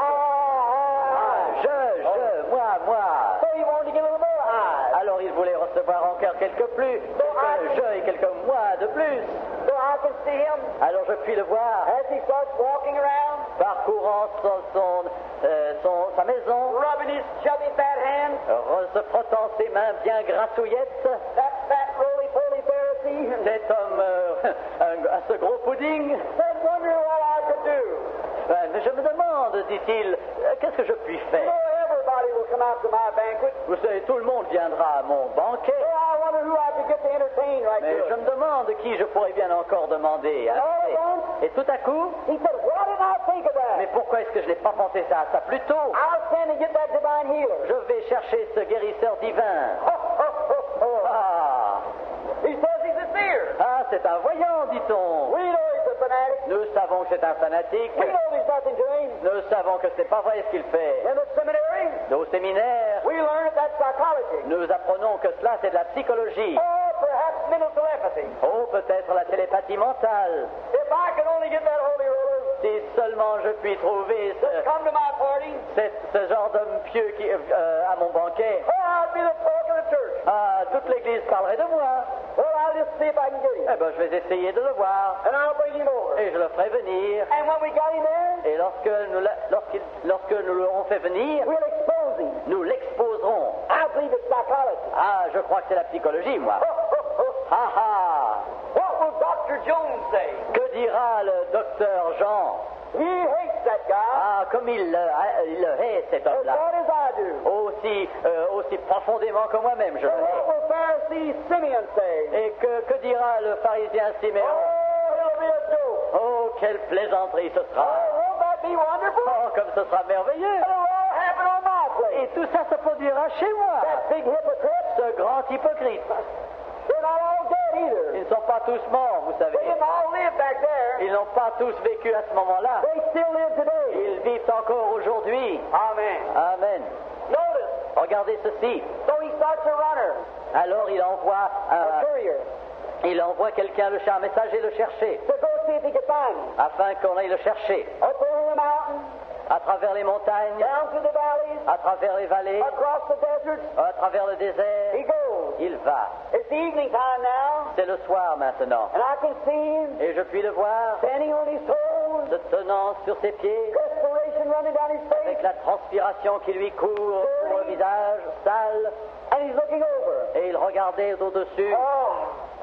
Moi. So he wanted to get a little more eyes. Alors il voulait recevoir encore quelques je et quelques mois de plus. So I can see him Alors je puis le voir as he starts walking around, parcourant sa maison, rubbing his chubby fat hands. se frottant ses mains bien grassouillettes. That fat roly-poly Pharisee. Cet homme, à ce gros pudding. Said, wondering what I could do. Mais je me demande, dit-il, qu'est-ce que je puis You faire? know, everybody will come out to my banquet. Vous savez, tout le monde viendra à mon banquet. So I wonder who I could get to entertain right Mais je there. me demande qui je pourrais bien encore demander. Hein? All at once, Et tout à coup, he said, why didn't I think of mais that? pourquoi est-ce que je n'ai pas pensé à ça plus tôt? I'll stand and get that divine healer. Je vais chercher ce guérisseur divin. c'est un voyant, dit-on. We know he's a fanatic. Nous savons que c'est un fanatique. We know there's nothing to him. Nous savons que ce n'est pas vrai ce qu'il fait. In the seminary, Au séminaire, we learn that that's psychology. nous apprenons que cela, c'est de la psychologie. Or perhaps mental telepathy. Oh, peut-être la télépathie mentale. If I could only get that holy roller, Si seulement je puis trouver come to my party, ce genre d'homme pieux à mon banquet, oh, I'd be the talk of the church. ah, toute l'Église parlerait de moi. Well, I'll just see if I can get him. Eh bien, je vais essayer de le voir. And I'll bring him over. Et je le ferai venir. And when we got him there, Et lorsque nous l'aurons fait venir, we'll expose him. nous l'exposerons. I believe it's psychology. Ah, je crois que c'est la psychologie, moi. Ha ha! What will Dr. Jones say? Que dira le docteur Jean? He hates that guy Ah, comme il le hait, cet as homme-là. bad as I do. Aussi profondément que moi-même, je le And what hais. will Pharisee Simeon say? Et que dira le pharisien Siméon? Oh, it'll be a joke. Oh, quelle plaisanterie ce Oh, sera! won't that be wonderful? Oh, comme ce sera merveilleux! It'll all happen on my place. Et tout ça se produira chez moi! That big hypocrite, Ce grand hypocrite! they're not all dead either. Ils ne sont pas tous morts, vous savez. They didn't all live back there. Ils n'ont pas tous vécu à ce moment-là. They still live today. Ils vivent encore aujourd'hui. Amen. Amen. Notice, Regardez ceci. so he starts a runner, Alors a courier, il envoie quelqu'un, un messager le chercher, to go see if he could find him. afin qu'on aille le chercher. Up over the mountain, À travers les montagnes, down through the valleys, à travers les vallées, across the deserts, à travers le he désert. goes. Il va. It's evening time now, C'est le soir maintenant. and I can see him Et je puis le voir standing on his toes, se tenant sur ses pieds, perspiration running down his face, avec la transpiration qui lui court sur le visage, sale, and he's looking over. et il regardait au-dessus. Oh,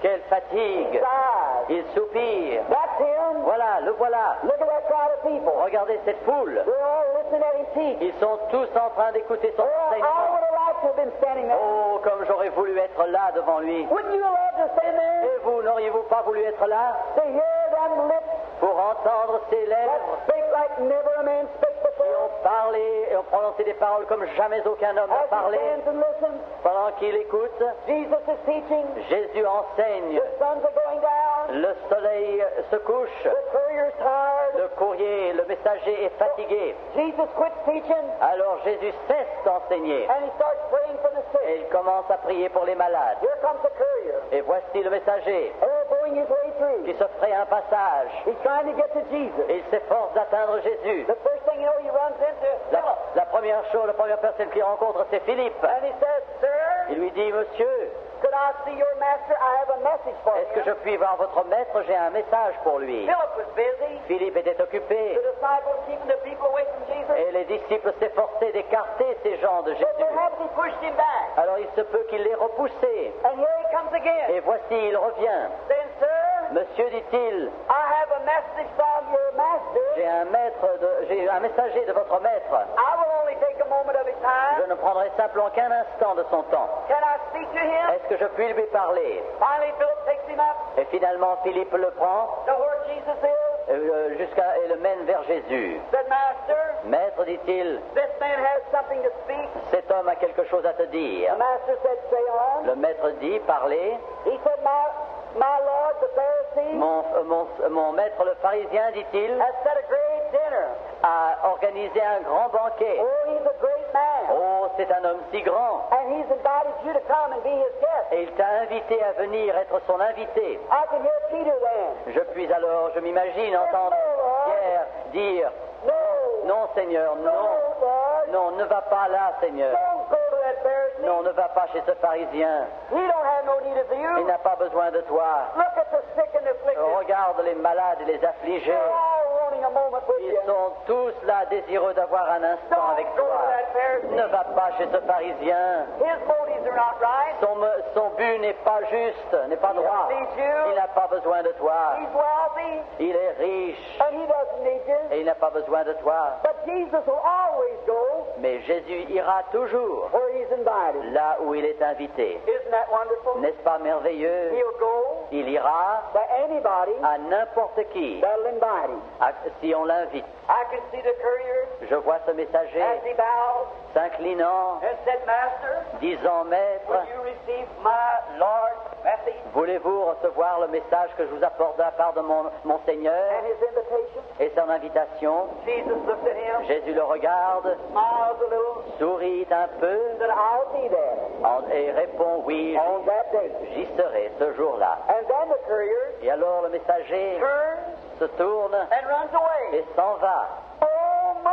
Quelle fatigue! sigh. Il soupire. That's him. Voilà, le voilà. Look at that crowd of people. Regardez cette foule. They're all listening at him teach. Ils sont tous en train d'écouter son Oh, I enseignement. would have liked to have been standing there. Oh, comme j'aurais voulu être là devant lui. Wouldn't you have loved to stand there Et vous, n'auriez-vous pas voulu être là to hear them lips pour entendre ces that lèvres spake like never a man spake qui before? ont parlé et ont prononcé des paroles comme jamais aucun homme n'a As he parlé? stands and listens, Pendant qu'il écoute, Jesus is teaching. Jésus enseigne. The suns are going down. Le soleil se couche. The courier's tired. Le courrier, le messager est fatigué. Jesus quits teaching Alors Jésus cesse d'enseigner. and he starts praying for the Et sick. il commence à prier pour les malades. Here comes the courier. Et voici le messager Going his way through. qui se fraye un passage. He's trying to get to Jesus. Et il s'efforce d'atteindre Jésus. The first thing you know, he runs into Philip. La première chose, la première personne qu'il rencontre, c'est Philippe. And he says, Sir, Il lui dit, Monsieur, could I see your master? I have a message for est-ce que je you. puis voir votre maître? J'ai un message pour lui. Philip was busy. Philippe était occupé. The disciples keeping the people away from Jesus. Et les disciples s'efforçaient d'écarter ces gens de But Jésus. perhaps he pushed him back. Alors il se peut qu'il les repoussait. And here he comes again. Et voici, il revient. Saying, Sir, Monsieur, dit-il, I have a message from your master. j'ai un messager de votre maître. I will only take a moment of his Je time. ne prendrai simplement qu'un instant de son temps. Can I speak to him? Est-ce que je puis lui parler? Finally, Philip takes him up Et finalement, Philippe le prend to where Jesus is. et le mène vers Jésus. Said, Master, Maître, dit-il, this man has something to speak. cet homme a quelque chose à te dire. The master said, Say on. Le maître dit, parlez. He said, My Lord, the Pharisee, Mon maître le pharisien, dit-il, has set a great dinner. a organisé un grand banquet. Oh, he's a great man. Oh, c'est un homme si grand. And he's invited you to come and be his guest. Et il t'a invité à venir être son invité. I can hear Peter then. Je m'imagine entendre Pierre dire, No. non Seigneur, No, non, Lord. non, ne va pas là Seigneur. Don't go to that Pharisee. Non, ne va pas chez ce pharisien. He don't have no need of Il you. n'a pas besoin de toi. Look at the sick and afflicted. Regarde les malades et les affligés. They're all wanting a moment with Ils you. sont tous là désireux d'avoir un instant avec Don't go to toi. that Pharisee. Ne va pas chez ce pharisien. His motives are not right. Son but n'est pas juste, n'est pas droit. Il n'a pas besoin de toi. He's wealthy, Il est riche and he doesn't need you. et il n'a pas besoin de toi. But Jesus will always go Mais Jésus ira toujours where he's invited. là où il est invité. Isn't that wonderful? N'est-ce pas merveilleux? He'll go Il ira to anybody à n'importe qui that'll invite him. si on l'invite. I can see the courier Je vois ce messager as he bows s'inclinant, and said, Master, disant, Maître, will you receive my Lord's message? Voulez-vous recevoir le message que je vous apporte de la part de mon Seigneur and his invitation? et son invitation? Jesus looked at him, Jésus le regarde, smiles a little, sourit un peu said, I'll be there et répond oui, on that day. j'y serai ce jour-là. And then the courier Et alors le messager turns se tourne and runs away. et s'en va. Oh my!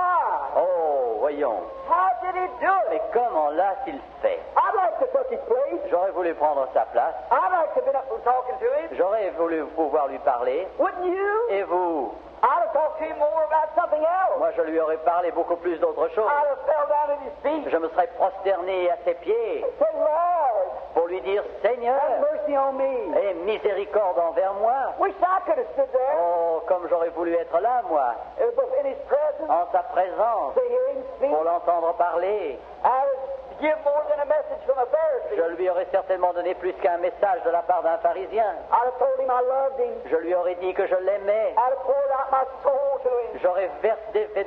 Oh, voyons, How did he do mais it? comment l'a-t-il fait? I'd like to touch his place. J'aurais voulu prendre sa place, I'd like to have been up and talking to him. j'aurais voulu pouvoir lui parler, Wouldn't you? et vous? I'd have talked to him more about something else. Moi je lui aurais parlé beaucoup plus d'autre chose. I'd have fell down at his feet. Je me serais prosterné à ses pieds Say, Lord, pour lui dire Seigneur, have mercy on me. aie miséricorde envers moi. Wish I could have stood there Oh, comme j'aurais voulu être là, moi, in his presence en sa présence, to hear him speak. pour l'entendre parler. I'd give more than a message from a Pharisee. Je lui aurais certainement donné plus qu'un message de la part d'un pharisien. I'd have told him I loved him. Je lui aurais dit que je l'aimais. I'd have poured out my soul to him. J'aurais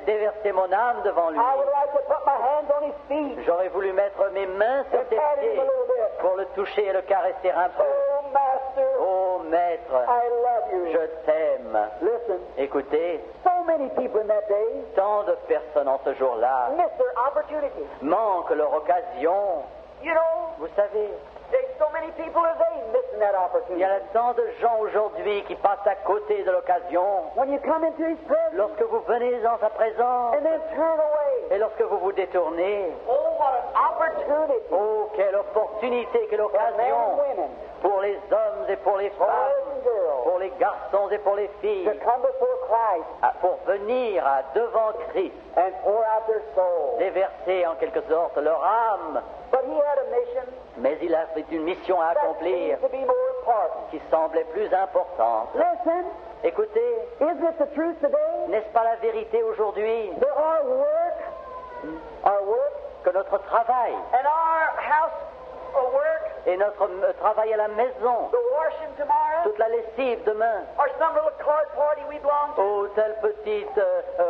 déversé mon âme devant lui. I would like to put my hands on his feet J'aurais voulu mettre mes mains sur and ses pat him pieds a little bit. pour le toucher et le caresser un peu. Oh, Master, Oh maître, I love you. je t'aime. Listen, Écoutez, so many people in that day tant de personnes en ce jour-là miss their opportunity. manquent leur occasion. You know, Vous savez, there's so many people today missing that il y opportunity. a tant de gens aujourd'hui qui passent à côté de l'occasion. When you come into his presence Lorsque vous venez en sa présence and then turn away. et lorsque vous vous détournez, Oh, what an opportunity oh, quelle opportunité, quelle for men and occasion women, pour les hommes et pour les boys femmes, and girls, pour les garçons et pour les filles, to come before Christ pour venir devant Christ, and pour out their soul. déverser en quelque sorte leur âme. But he had a mission Mais il a une mission à that accomplir seems to be more important. qui semblait plus importante. Listen, Écoutez, isn't it the truth today? n'est-ce pas la vérité aujourd'hui That our work, que notre travail and our house work, et notre travail à la maison, the washing tomorrow, toute la lessive demain, or some little card party we belong to, ou telle petite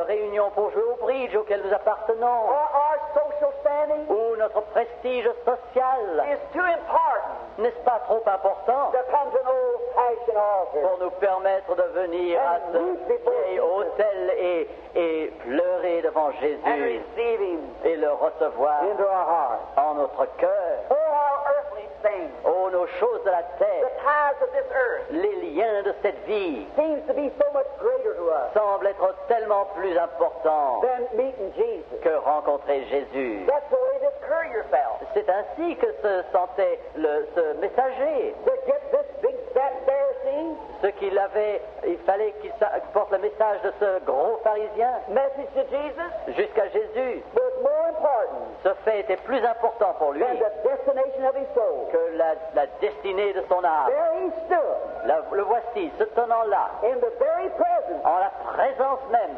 réunion pour jouer au bridge auquel nous appartenons, or our social standing ou notre prestige social, is too important n'est-ce pas trop important to come to an old-fashioned altar pour nous permettre de venir à ce vieil autel et pleurer devant and Jésus receive him et le recevoir into our heart. en notre cœur? Oh, how earthly things, Oh, nos choses de la the terre, ties of this earth, les liens de cette vie seems to be so much greater to us semblent être tellement plus importants than meeting Jesus. que rencontrer Jésus. That's the way this courier felt. C'est ainsi que se sentait ce messager. To get this big fat Pharisee Ce qu'il avait, il fallait qu'il porte le message de ce gros pharisien message to Jesus jusqu'à Jésus. was more important Ce fait était plus important pour lui than the destination of his soul. que la destinée de son âme. There he stood Le voici, se tenant là, in the very presence en la présence même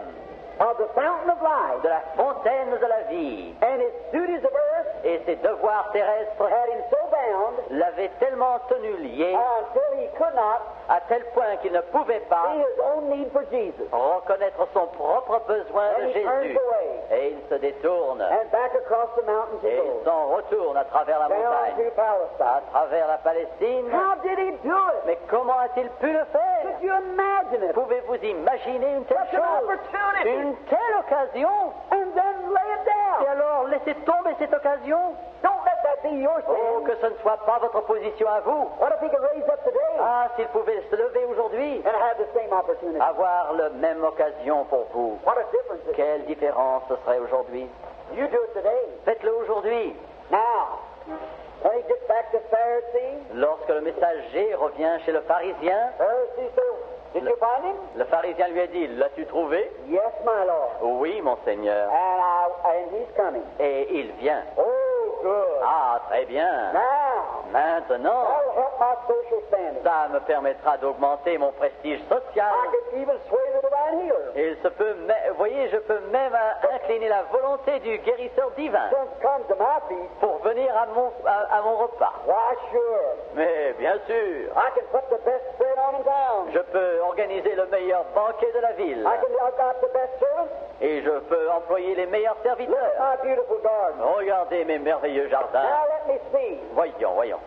of the fountain of life, de la fontaine de la vie. and his duties of earth Et ses devoirs terrestres had him so bound l'avaient tellement tenu lié until he could not à tel point qu'il ne pouvait pas see his own need for Jesus. reconnaître son propre besoin And de he turns Jésus. away Et il se détourne and back across the mountain to et il go s'en retourne à travers la down montagne, to Palestine. à travers la Palestine. How did he do it? Mais comment a-t-il pu le faire? Could you imagine it? Pouvez-vous imaginer une telle Such an chose? opportunity. Une telle occasion? And then lay it Et down. alors, laissez tomber cette occasion? Don't let that be your Oh, sin. que ce ne soit pas votre position à vous. What if he could raise up today Ah, s'il pouvait se lever aujourd'hui, and have the same opportunity? avoir la même occasion pour vous. What a difference it is. Quelle différence ce serait aujourd'hui? You do it today. Faites-le aujourd'hui. Now, when he gets back to Pharisee, Lorsque le messager revient chez le pharisien, Pharisee said, did you find him? le pharisien lui a dit, l'as-tu trouvé? Yes, my Lord. Oui, mon Seigneur. And he's coming. Et il vient. Oh, good. Ah, très bien. Now, Maintenant, that'll help my social standing. ça me permettra d'augmenter mon prestige social. I could even sway the divine healer. Et il se peut, vous voyez, je peux même incliner la volonté du guérisseur divin Since come to my feet, pour venir à mon repas. why sure. Mais bien sûr, I can put the best spread on in town. je peux organiser le meilleur banquet de la ville. I can look out the best servants. Et je peux employer les meilleurs Look at serviteurs. my beautiful garden. Regardez mes merveilleux jardins. Now let me see. Voyons, voyons.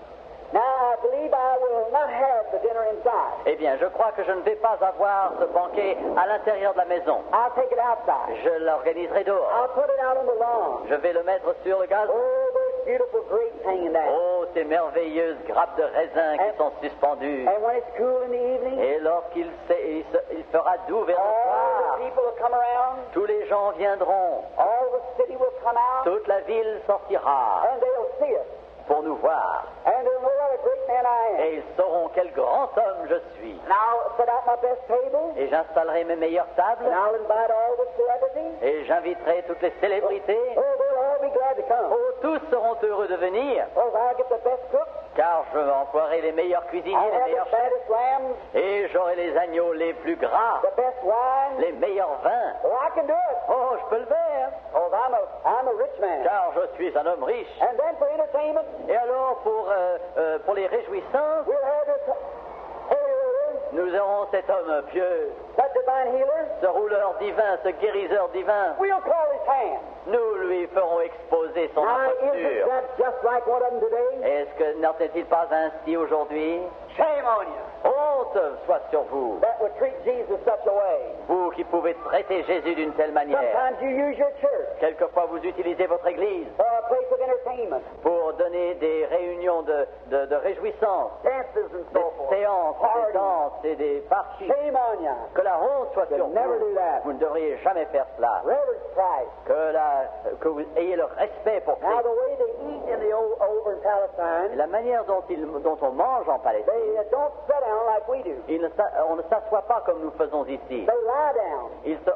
Now I believe I will not have the dinner inside. Eh bien, je crois que je ne vais pas avoir ce banquet à l'intérieur de la maison. I'll take it outside. Je l'organiserai dehors. I'll put it out on the lawn. Je vais le mettre sur le gazon. Oh, there's beautiful grapes hanging there. Oh, ces merveilleuses grappes de raisin qui sont suspendues. And when it's cool in the evening, Et lorsqu'il il fera doux vers le all soir, the people will come around. tous les gens viendront. All the city will come out. Toute la ville sortira And they'll see us. pour nous voir. And they'll know what a great man I am. Et ils sauront quel grand homme je suis. And I'll set out my best table. Et j'installerai mes meilleures tables. And I'll invite all the celebrities. Et j'inviterai toutes les célébrités. Oh, they'll all be glad to come. Oh, tous seront heureux de venir. Oh, I'll get the best cook. Car je emploierai les meilleurs cuisiniers, I'll les have meilleurs the chefs. fattest lambs, Et j'aurai les agneaux les plus gras, the best wine. les meilleurs vins. Oh, I can do it. Oh, je peux le faire. Oh, I'm a rich man. Car je suis un homme riche. And then for entertainment, Et alors, pour les réjouissances, we'll have this holy ruler, nous aurons cet homme pieux, that divine healer. ce rouleur divin, ce guérisseur divin. We'll call his hand. Nous lui ferons exposer son Now, isn't imposture. that just like one of them today? Est-ce que n'en est-il pas ainsi aujourd'hui? Shame on you. Honte soit sur vous, That would treat Jesus such a way. vous qui pouvez traiter Jésus d'une telle manière. Sometimes you use your church Quelquefois, vous utilisez votre église for a place of entertainment, pour donner des réunions de réjouissance, dances and des so forth. séances, des Parties. danses et des parties. Shame on you. Que la honte soit sur You'll never do vous. that. Vous ne devriez jamais faire cela. Reverence Christ. Que vous ayez le respect pour Now, Christ. the way they eat in the over in Palestine, La manière dont on mange en Palestine, they don't sit down like we do. on ne s'assoit pas comme nous faisons ici. They lie down.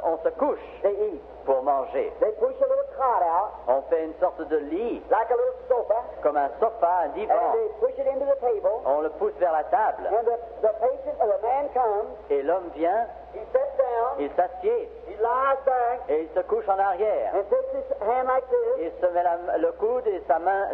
On se couche They eat. pour manger. They push a little cot out, On fait une sorte de lit, like a little sofa, comme un sofa, un and divan. they push it into the table. On le pousse vers la table. And the patient, or the man comes, Et l'homme vient, he sits down, il s'assied he lies back, et il se couche en arrière. and takes his hand like this. Il se met le coude et sa main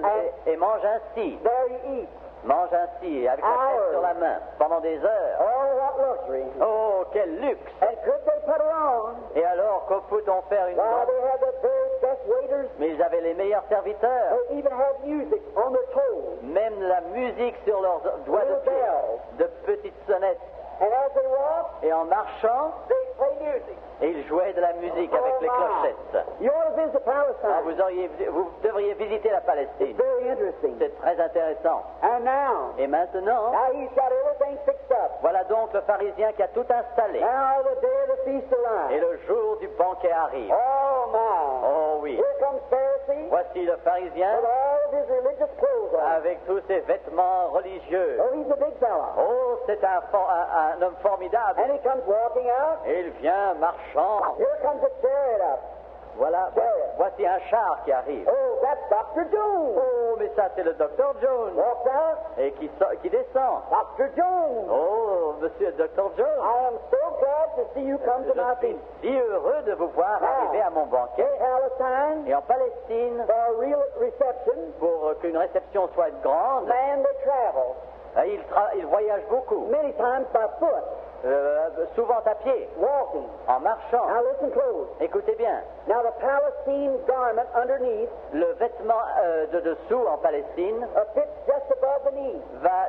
et mange ainsi. There he eats. Mange ainsi, avec la tête sur la main, pendant des heures. Oh, what luxury. Oh, quel luxe! And could they put her on? Et alors, que peut-on faire une Why, danse? they had the very best waiters. Mais ils avaient les meilleurs serviteurs. They even had music on their toes. Même la musique sur leurs doigts de Little pied. bells. De petites sonnettes. And as they walk, Et en marchant, they play music. et ils jouaient de la musique avec Oh, les my. clochettes. You ought to visit Ah, Palestine. vous devriez visiter la It's Palestine. very interesting. C'est très intéressant. And now Et maintenant, he's got everything fixed up. voilà donc le pharisien qui a tout installé. Now the day of the feast Et arrives. le jour du banquet arrive. Oh, my. Oh oui. Here comes Pharisee Voici le pharisien with all of his religious clothes on. avec tous ses vêtements religieux. Oh, he's a big fella. Oh, c'est un homme formidable. And he comes walking out. Et il vient marchant. Here comes a chariot up. Voilà, voici un char qui arrive. Oh, that's Dr. Jones. Oh, mais ça c'est le docteur Jones. Walks out. Et qui descend. Dr. Jones. Oh, monsieur le docteur Jones. I am so glad to see you come to my Je suis feast. si heureux de vous voir arriver à mon banquet. In Palestine, Et en Palestine, for a real reception, pour qu'une réception soit grande, man, they travel. il voyage beaucoup. Many times by foot, Souvent à pied, walking. en marchant. Now listen close. Écoutez bien, Now the Palestine garment underneath le vêtement de dessous en Palestine fits just above the knee.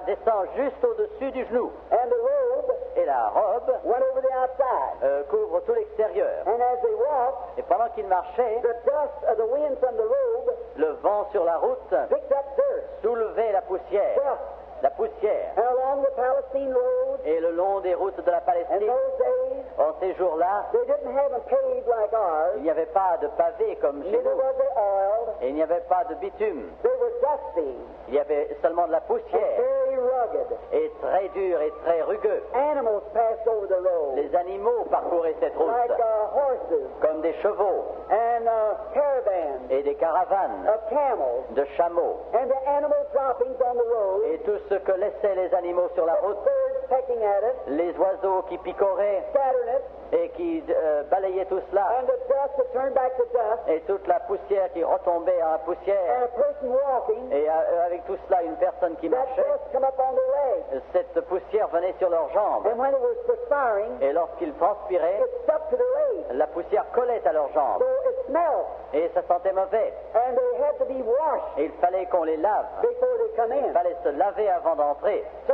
descend juste au-dessus du genou. And the robe Et la robe went over the outside. couvre tout l'extérieur. And as they walked, Et pendant qu'il marchait, the dust of the wind from the robe le vent sur la route picked up dirt, soulevait la poussière. dust. La poussière. And along the Palestine road, Et le long des routes de la in Palestine, those days, en ces jours-là, they didn't have them paved like ours. il n'y avait pas de pavé comme chez Neither nous. was they oiled. Et il n'y avait pas de bitume. They were dusty Il y avait seulement de la and poussière. very rugged. Et très dur et très rugueux. Animals passed over the road, Les animaux parcouraient cette route, like horses comme des chevaux and caravans et des caravanes of camels, de chameaux. and the animal droppings on the road Et tout ce que laissaient les animaux sur la route birds pecking at it, les oiseaux qui picoraient scattering it, et qui balayaient tout cela, and the dust that turned back to dust, et toute la poussière qui retombait en and poussière, a person walking, et avec tout cela, une personne qui that marchait, dust come up on their legs. cette poussière venait sur leurs jambes, And when it was perspiring, et lorsqu'ils transpiraient, it stuck to their legs. la poussière collait à leurs jambes, So it smelled, et ça sentait mauvais, and they had to be washed et il fallait qu'on les lave, before they come il in. fallait se laver avant d'entrer. So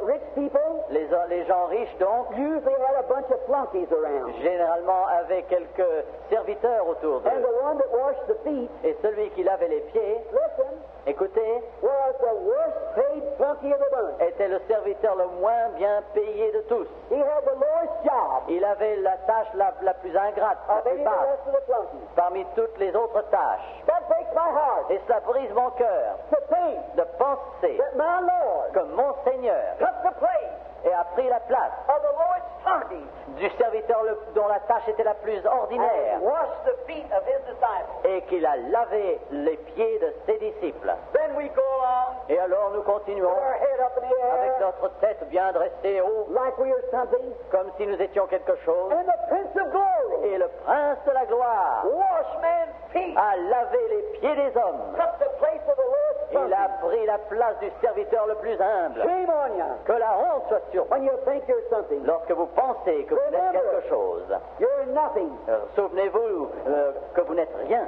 rich people Les gens riches, donc, usually had a bunch of flunkies around. généralement avaient quelques serviteurs autour And d'eux, the one that washed the feet, et celui qui lavait les pieds, listen, écoutez, was the worst paid flunky of the bunch. était le serviteur le moins bien payé de tous. He had the lowest job Il avait la tâche la plus ingrate, la of plus any of the basse, rest of the flunkies. parmi toutes les autres tâches. That breaks my heart Et cela brise mon cœur to think de penser that my Lord que mon Seigneur took the place a pris la place of the lowest flunkies du serviteur dont la tâche était la plus ordinaire and washed the feet of his disciples. et qu'il a lavé les pieds de ses disciples. Then we go along Et alors nous continuons with our head up in the avec air notre tête bien dressée haut, like we are something. comme si nous étions quelque chose. And the Prince of Glory Et le prince de la gloire washed man's feet, a lavé les pieds des hommes. took the place of the lowest Il a flunky. pris la place du serviteur le plus humble. Shame on you Que la honte soit sur vous when you think you're something. lorsque vous pensez que vous êtes quelque chose. You're nothing. Souvenez-vous que vous n'êtes rien.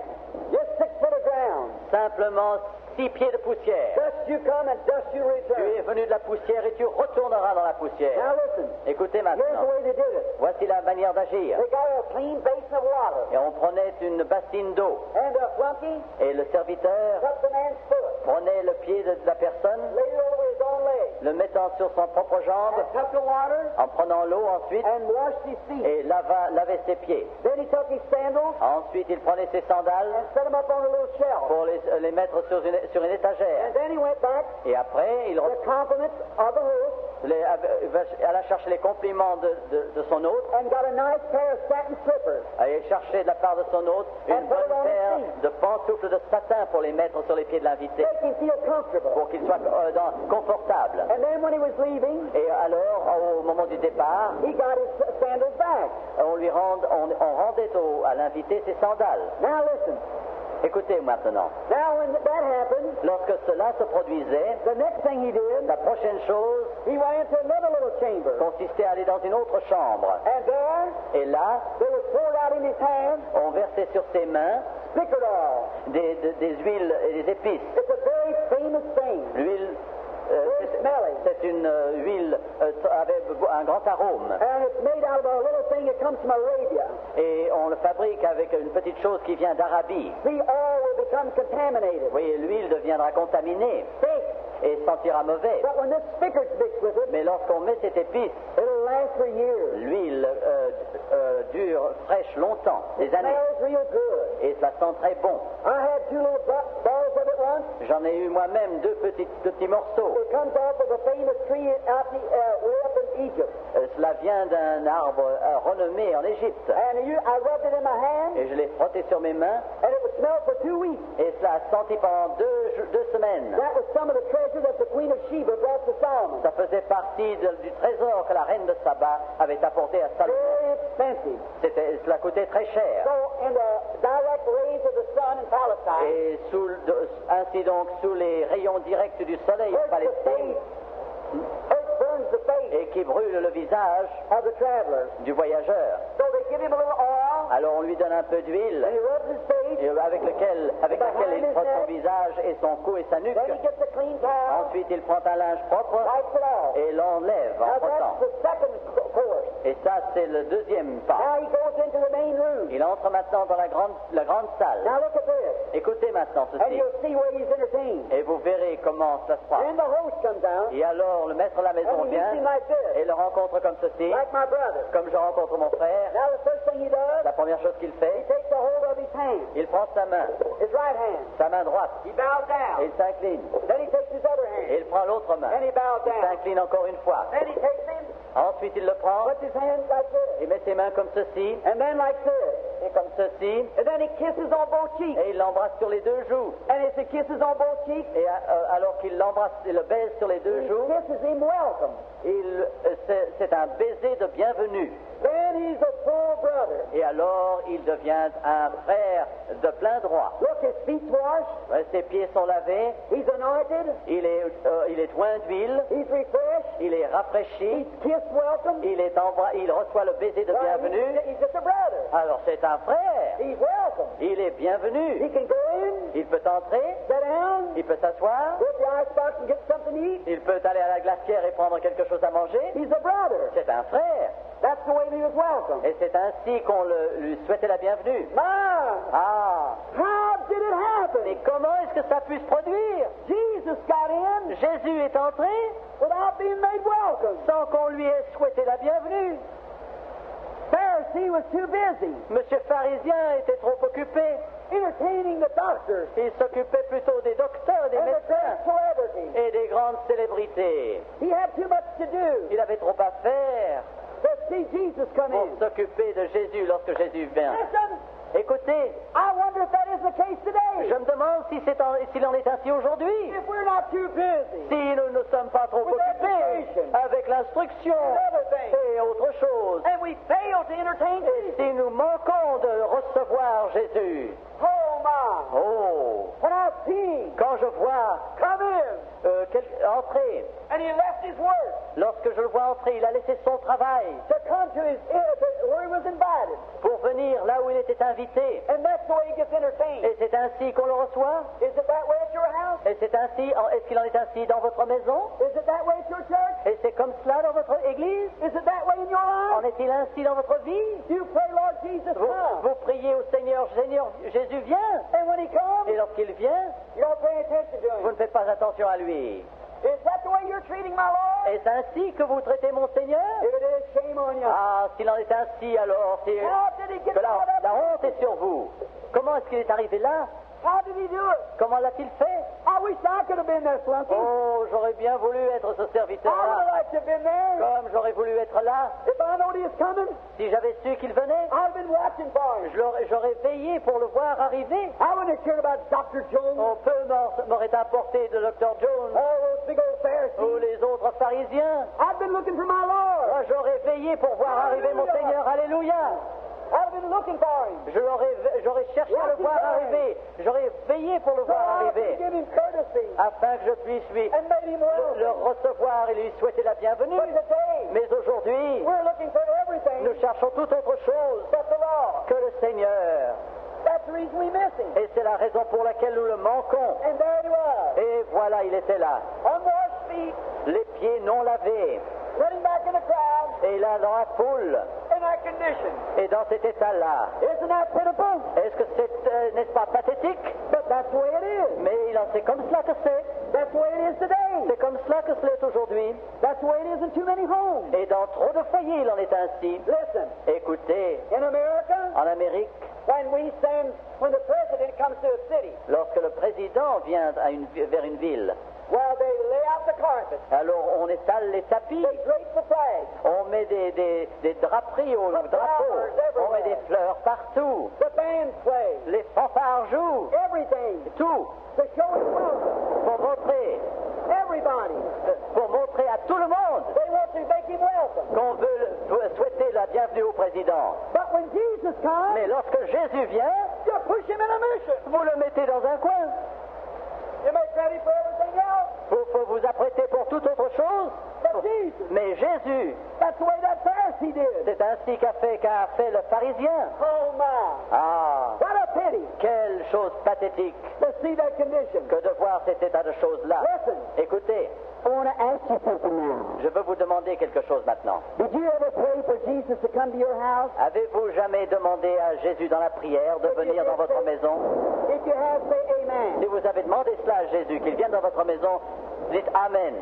Just 6 foot of ground. Simplement 6 pieds de poussière. Dust you come and dust you Tu es return. venu de la poussière et tu retourneras dans la poussière. Now listen. Écoutez Here's the maintenant. way they did it. Voici la manière d'agir. They got a clean basin of water. Et on prenait une bassine d'eau. And a flunky Et le serviteur took the man's foot, prenait le pied de la personne, laid it over his own leg, le mettant sur son propre jambe, and took the water en prenant l'eau ensuite, and washed his feet. et lavait ses pieds. Then he took his sandals Ensuite, il prenait ses sandales and set them up on a little shelf. pour les mettre sur une étagère. And then he went back Et après, il to the compliments of the host alla chercher les compliments de son hôte, and got a nice pair of satin slippers. allait chercher de la part de son hôte une bonne paire de pantoufles de satin pour les mettre sur les pieds de l'invité, Make him feel comfortable. pour qu'il soit confortable. And then when he was leaving, Et alors, au moment du départ, he got his sandals back. on rendait à l'invité ses sandales. Now listen. Écoutez maintenant, Now when that happened, lorsque cela se produisait, the next thing he did, la prochaine chose he went into another little chamber. consistait à aller dans une autre chambre. And there, Et là, there was poured out in his hand on versait sur ses mains spikenard oil. des huiles et des épices. It's a very famous thing. L'huile, Very smelly. c'est une huile avec un grand arôme. And it's made out of a little thing that comes from Arabia. Et on le fabrique avec une petite chose qui vient d'Arabie. The oil will become contaminated. Vous voyez, l'huile deviendra contaminée Thick. et sentira mauvais. But when this spikenard's mixed with it, Mais lorsqu'on met cette épice, it'll last for years. l'huile dure fraîche longtemps, des années. Smells real good. Et ça sent très bon. I had 2 little balls of it once. J'en ai eu moi-même deux petits morceaux. It comes off of a famous tree out way up in Egypt. Cela vient d'un arbre renommé en Égypte. And I rubbed it in my hand, Et je l'ai frotté sur mes mains. and it would smell for 2 weeks. Et cela a senti pendant deux semaines. That was some of the treasure that the Queen of Sheba brought to Solomon. Ça faisait partie du trésor que la reine de Saba avait apporté à Salomon. Very expensive. Cela coûtait très cher. So in the direct rays of the sun in Palestine, Et ainsi donc, sous les rayons directs du soleil en hurts the Palestine, face, burns the face et qui brûle le visage of the travelers. du voyageur. So they give him a little oil, Alors on lui donne un peu d'huile and he rubs his face. et avec laquelle il frotte son visage et son cou et sa nuque. Then he gets a clean towel, Ensuite, il prend un linge propre wipes it off. et l'enlève en Now frottant. that's the second course. Et ça, c'est le deuxième pas. Now he goes into the main room. Il entre maintenant dans la grande salle. Now look at this. Écoutez maintenant And ceci. you'll see where he's entertained. Et vous verrez comment ça se passe. Then the host comes out, Et alors, le maître de la maison and he vient meets him like this, et le rencontre comme ceci, like my brother. comme je rencontre mon frère. Now the first thing he does, La première chose qu'il he fait, takes a hold of his hand, il prend sa main, his right hand. sa main droite, He bows et down. il s'incline. Then he takes his other Et hand, il prend l'autre main, and he bows il down. s'incline encore une fois. Then he takes him, Ensuite, il le prend, puts his hands like this, il met ses mains comme ceci, and then like this. et comme ceci, And then he kisses on both cheeks. et il l'embrasse sur les deux joues. And as he kisses on both cheeks, Et alors qu'il l'embrasse et le baise sur les deux he joues, kisses him welcome. c'est un baiser de bienvenue. Then he's a full brother. Et alors, il devient un frère de plein droit. Look, his feet's washed. Ses pieds sont lavés, He's anointed. il est oint d'huile, He's refreshed. il est rafraîchi, He's kissed welcome. il reçoit le baiser de bienvenue. He's just a brother. Alors c'est un frère, He's welcome. il est He bienvenu. can go in, Il peut entrer, sit down, il peut s'asseoir, go to the icebox and get something to eat. il peut aller à la glacière et prendre quelque chose à manger. He's a brother. C'est un frère. That's the way he was welcome. Et c'est ainsi qu'on lui souhaitait la bienvenue. My, Ah, how did it happen? mais comment est-ce que ça pu se produire? Jesus got in Jésus est entré without being made welcome. sans qu'on lui ait souhaité la bienvenue. Pharisee was too busy Monsieur pharisien était trop occupé. entertaining the doctors Il s'occupait plutôt des docteurs, des and the médecins great celebrities. et des grandes célébrités. He had too much to do Il avait trop à faire to see Jesus come pour in. s'occuper de Jésus lorsque Jésus vient. Listen, Écoutez, I wonder if that is the case today. je me demande si s'il en est ainsi aujourd'hui. If we're not too busy Si nous ne sommes pas trop With occupés education. avec l'instruction and other things, et autre chose, and we fail to entertain et Jesus. si nous manquons de recevoir Jésus, Oh my! oh, When I see quand je vois come in, entrer, and he left his work lorsque je le vois entrer, il a laissé son travail to come to where he was invited, pour venir là où il était invité. and that's the way he gets entertained. Et c'est ainsi qu'on le reçoit. Is it that way at your house? Et c'est ainsi, est-ce qu'il en est ainsi dans votre maison? Is it that way at your church? Et c'est comme cela dans votre église? Is it that way in your En life? est-il ainsi dans votre vie? Do you pray, Lord Jesus, Vous, come? vous priez au Seigneur, Seigneur, Jésus vient. And when he comes, Et lorsqu'il vient, you don't pay attention to vous him. ne faites pas attention à lui. Is that the way you're treating my Lord? Est-ce ainsi que vous traitez mon Seigneur? If it is, shame on you. Ah, s'il en est ainsi, alors c'est How did he get que out la of honte est sur vous. Comment est-ce qu'il est arrivé là? How did he do it? Comment l'a-t-il fait? I wish I could have been there, Flunky. Oh, j'aurais bien voulu être ce I would have serviteur-là. liked to have been there. Comme j'aurais voulu être là. If I knowed he was coming, Si j'avais su qu'il venait, I'd have been watching for him. j'aurais veillé pour le voir arriver. I wouldn't have cared about Dr. Jones, On peu m'aurait apporté de Dr. Jones all those big old ou Pharisees. les autres pharisiens. I've been looking for my Lord. Moi, j'aurais veillé pour voir arriver mon Seigneur. Alléluia. I've been looking for him. J'aurais cherché à le voir arriver. J'aurais veillé pour le So voir I could arriver. give him courtesy Afin que je puisse lui and made him le welcome. recevoir et lui souhaiter la bienvenue. But today, Mais aujourd'hui, we're looking for everything nous cherchons toute autre chose but the Lord. que le Seigneur. That's the reason we miss him. Et c'est la raison pour laquelle nous le manquons. And there he was, Et voilà, il était là. unwashed feet, Les pieds non lavés. running back in the crowd Et là, dans la foule. in that condition. Et dans cet état-là. Isn't that pitiful? Est-ce que c'est, n'est-ce pas pathétique? But that's the way it is. Mais c'est comme cela que c'est. That's the way it is today. C'est comme cela que cela est aujourd'hui. That's the way it is in too many homes. Et dans trop de foyers, il en est ainsi. Listen, Écoutez, in America, en Amérique, when the president comes to a city, lorsque le président vient vers une ville, well, they lay out the carpet, alors on étale les tapis, they drape the flag, on met des draperies au drapeau, on met des fleurs partout, the band plays, les fanfares jouent, everything, tout, to show his welcome. pour montrer à tout le monde They want to make him welcome. qu'on veut souhaiter la bienvenue au président. But when Jesus comes, Mais lorsque Jésus vient, you push him in a mission. vous le mettez dans un coin. You make ready for everything else. Faut vous apprêter pour toute autre chose. But Jesus, Mais Jésus, that's the way that Pharisee did. c'est ainsi qu'a fait le pharisien. Oh my. Ah, What a pity quelle chose pathétique to see that condition. que de voir cet état de choses-là. Listen, Écoutez, I want to ask you something now. je veux vous demander quelque chose maintenant. Did you ever pray for Jesus to come to your house? Avez-vous jamais demandé à Jésus dans la prière de venir dans votre maison? If you have, say amen. Si vous avez demandé cela à Jésus, qu'il vienne dans votre maison, dites Amen.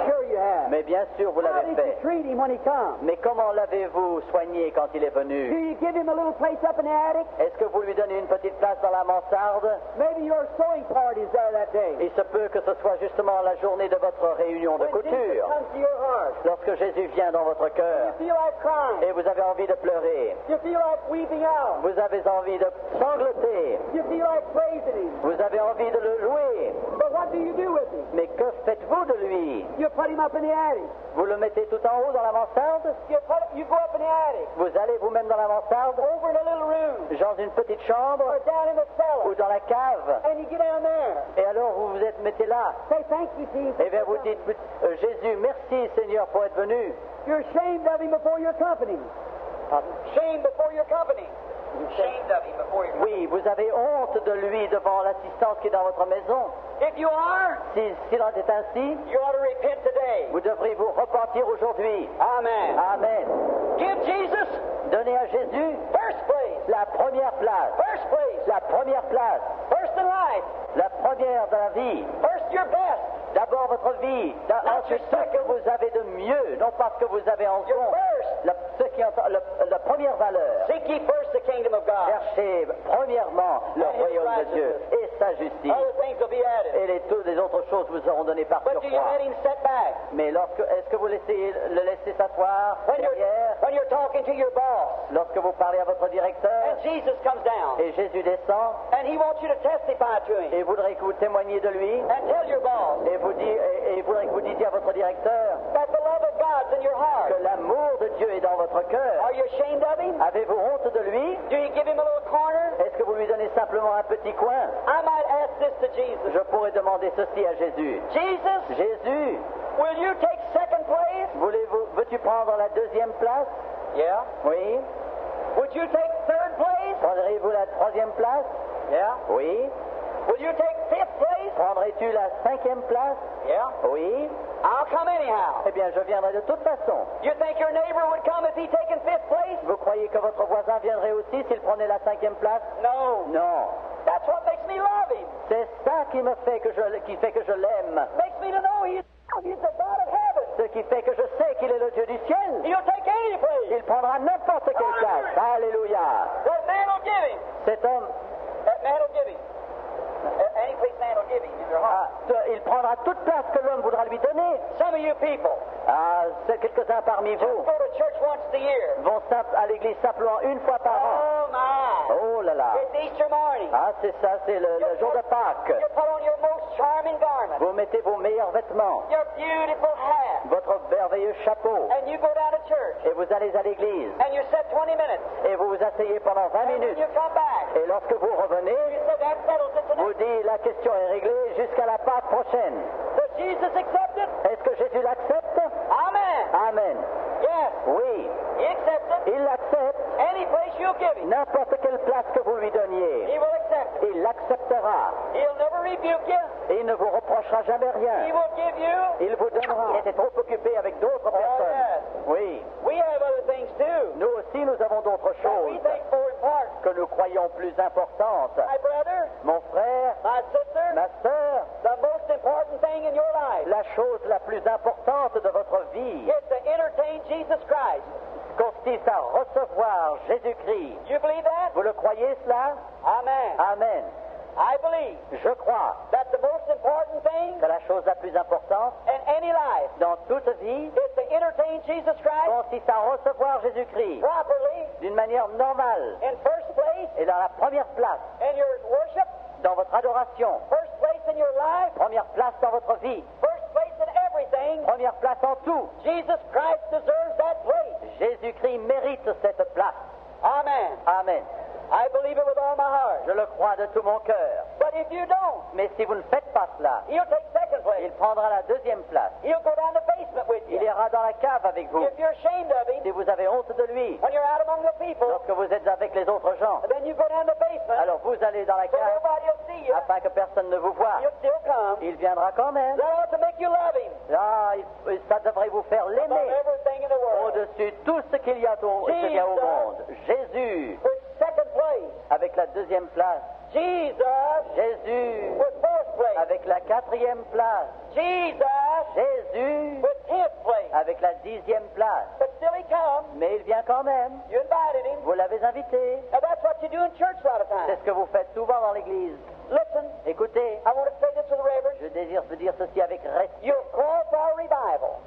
Sure you have. Mais bien sûr, vous How l'avez did you fait. treat him when he comes? Mais comment l'avez-vous soigné quand il est Do venu? you give him a little place up in the attic? Est-ce que vous lui donnez une petite place dans la mansarde? Maybe your sewing party's there that day. Il se peut que ce soit justement la journée de votre réunion de When Jesus couture. comes to your heart, Lorsque Jésus vient dans votre cœur you feel like crying. et vous avez envie de pleurer, You feel like weeping out. vous avez envie de sangloter, You feel like praising him. vous avez envie de le louer. But what do you do with him? Mais que faites-vous de lui? You put him up in the attic. Vous le mettez tout en haut dans la mansarde? You go up in the attic, Vous allez vous-même dans la mansarde? over in a little room, Dans une petite chambre? or down in the Ou cellar, dans la cave? and you get down there. Et alors vous vous êtes mettez là? Say, thank you, Jesus. Eh bien vous dites, Jésus, merci Seigneur pour être venu. You're ashamed of him before your company. Shame before your company. Ashamed of him before your Oui, vous avez honte de lui devant l'assistance qui est dans votre maison. If you are, S'il en est ainsi, you ought to repent today. vous devrez vous repentir aujourd'hui. Amen. Amen. Give Jesus Donnez à Jésus first place. la première place. First place. La première place. First in life. La première de la vie. First your best. D'abord votre vie. Ensuite ce que vous avez de mieux, non pas ce que vous avez en Your fond. first. Ce qui est la première valeur. Seek ye first the kingdom of God. Cherchez premièrement le And his royaume de Dieu et sa justice. Other things will be added. Et toutes les autres choses vous seront données par But do you surcroît. let him sit back? Mais est-ce que vous le laissez s'asseoir derrière When you're talking to your boss, lorsque vous parlez à votre directeur and Jesus comes down, et Jésus descend and he wants you to testify to him, et voudrait que vous témoigniez de lui and tell your boss et voudrait que vous disiez à votre directeur that the love of God's in your heart. que l'amour de Dieu est dans votre cœur. Are you ashamed of him? Avez-vous honte de lui? Do you give him a little corner? Est-ce que vous lui donnez simplement un petit coin? I might ask this to Jesus. Je pourrais demander ceci à Jésus. Jesus, Jésus, will you take second place? veux-tu prendre la deuxième place? Yeah. Oui. Would you take third place? Prendrez-vous la troisième place? Yeah. Oui. Will you take fifth place? Prendrais-tu la cinquième place? Yeah. Oui. I'll come anyhow. Eh bien, je viendrai de toute façon. You think your neighbor would come if he taken fifth place? Vous croyez que votre voisin viendrait aussi s'il prenait la cinquième place? No. Non. That's what makes me love him. C'est ça qui fait que je l'aime. Makes me to know he's the God of heaven. Ce qui fait que je sais qu'il est le Dieu du ciel. He'll take any place. Il prendra n'importe quelle place. Alléluia. That man will give him. Cet homme, That man will give him. Any place man will give him in their heart. il prendra toute place que l'homme voudra lui donner. Some of you people C'est quelques-uns parmi just vous go to church once a year. vont à l'église simplement une fois par an. Oh my. Oh là là. It's Easter morning. C'est ça, c'est le jour de Pâques. You put on your most charming garment, Vous mettez vos meilleurs vêtements, your beautiful hat, votre merveilleux chapeau, and you go down to church, et vous allez à l'église, and you sit 20 minutes, et vous vous asseyez pendant 20 and when minutes. you come back, Et lorsque vous revenez, you say that settles it vous tonight. dites la question est réglée jusqu'à la Pâque prochaine. Does Jesus accept it? Est-ce que Jésus l'accepte? Amen. Amen. Yes, Oui, he accepts it. il l'accepte. Any place you'll give him, N'importe quelle place que vous lui donniez, he will accept it. il l'acceptera. He'll never rebuke you. Et il ne vous reprochera jamais He rien. will give you. Il vous donnera. Il était trop occupé avec d'autres personnes. yes. Oui. We have other things too. Nous aussi, nous avons d'autres That we choses think more important. que nous croyons plus importantes. My brother, Mon frère, my sister, ma sœur, the most important thing in your life la chose la plus importante de votre vie is to entertain Jesus Christ. consiste à recevoir Jésus-Christ. You believe that? Vous le croyez cela? Amen. Amen. I believe Je crois that the most important thing que la chose la plus importante in any life dans toute vie is to entertain Jesus Christ consiste à recevoir Jésus-Christ properly d'une manière normale in first place et dans la première place in your worship, dans votre adoration, first place in your life, première place dans votre vie, first place in everything. première place en tout. Jesus Christ deserves that place. Jésus-Christ mérite cette place. Amen. Amen. I believe it with all my heart. Je le crois de tout mon cœur. But if you don't, Mais si vous ne faites pas cela, he'll take second place. il prendra la deuxième place. He'll go down the basement with Il you. ira dans la cave avec vous. If you're ashamed of him, Si vous avez honte de lui, when you're out among the people, lorsque vous êtes avec les autres gens, then you go down the basement alors vous allez dans la so cave nobody will see you. afin que personne ne vous voie. You'll still come. Il viendra quand même. That ought to make you love him Ça devrait vous faire above l'aimer everything in the world. au-dessus de tout ce qu'il y a au monde. Jésus, With second place. avec la deuxième place. Jesus Jésus, with fourth place. avec la quatrième place. Jesus Jésus, with tenth place. avec la 10e place. But still he comes. Mais il vient quand même. You invited him. Vous l'avez invité. Now that's what you do in church a lot of C'est times. ce que vous faites souvent dans l'église. Listen, Écoutez, I want to say this with reverence. je désire vous dire ceci avec respect. You'll call for a revival,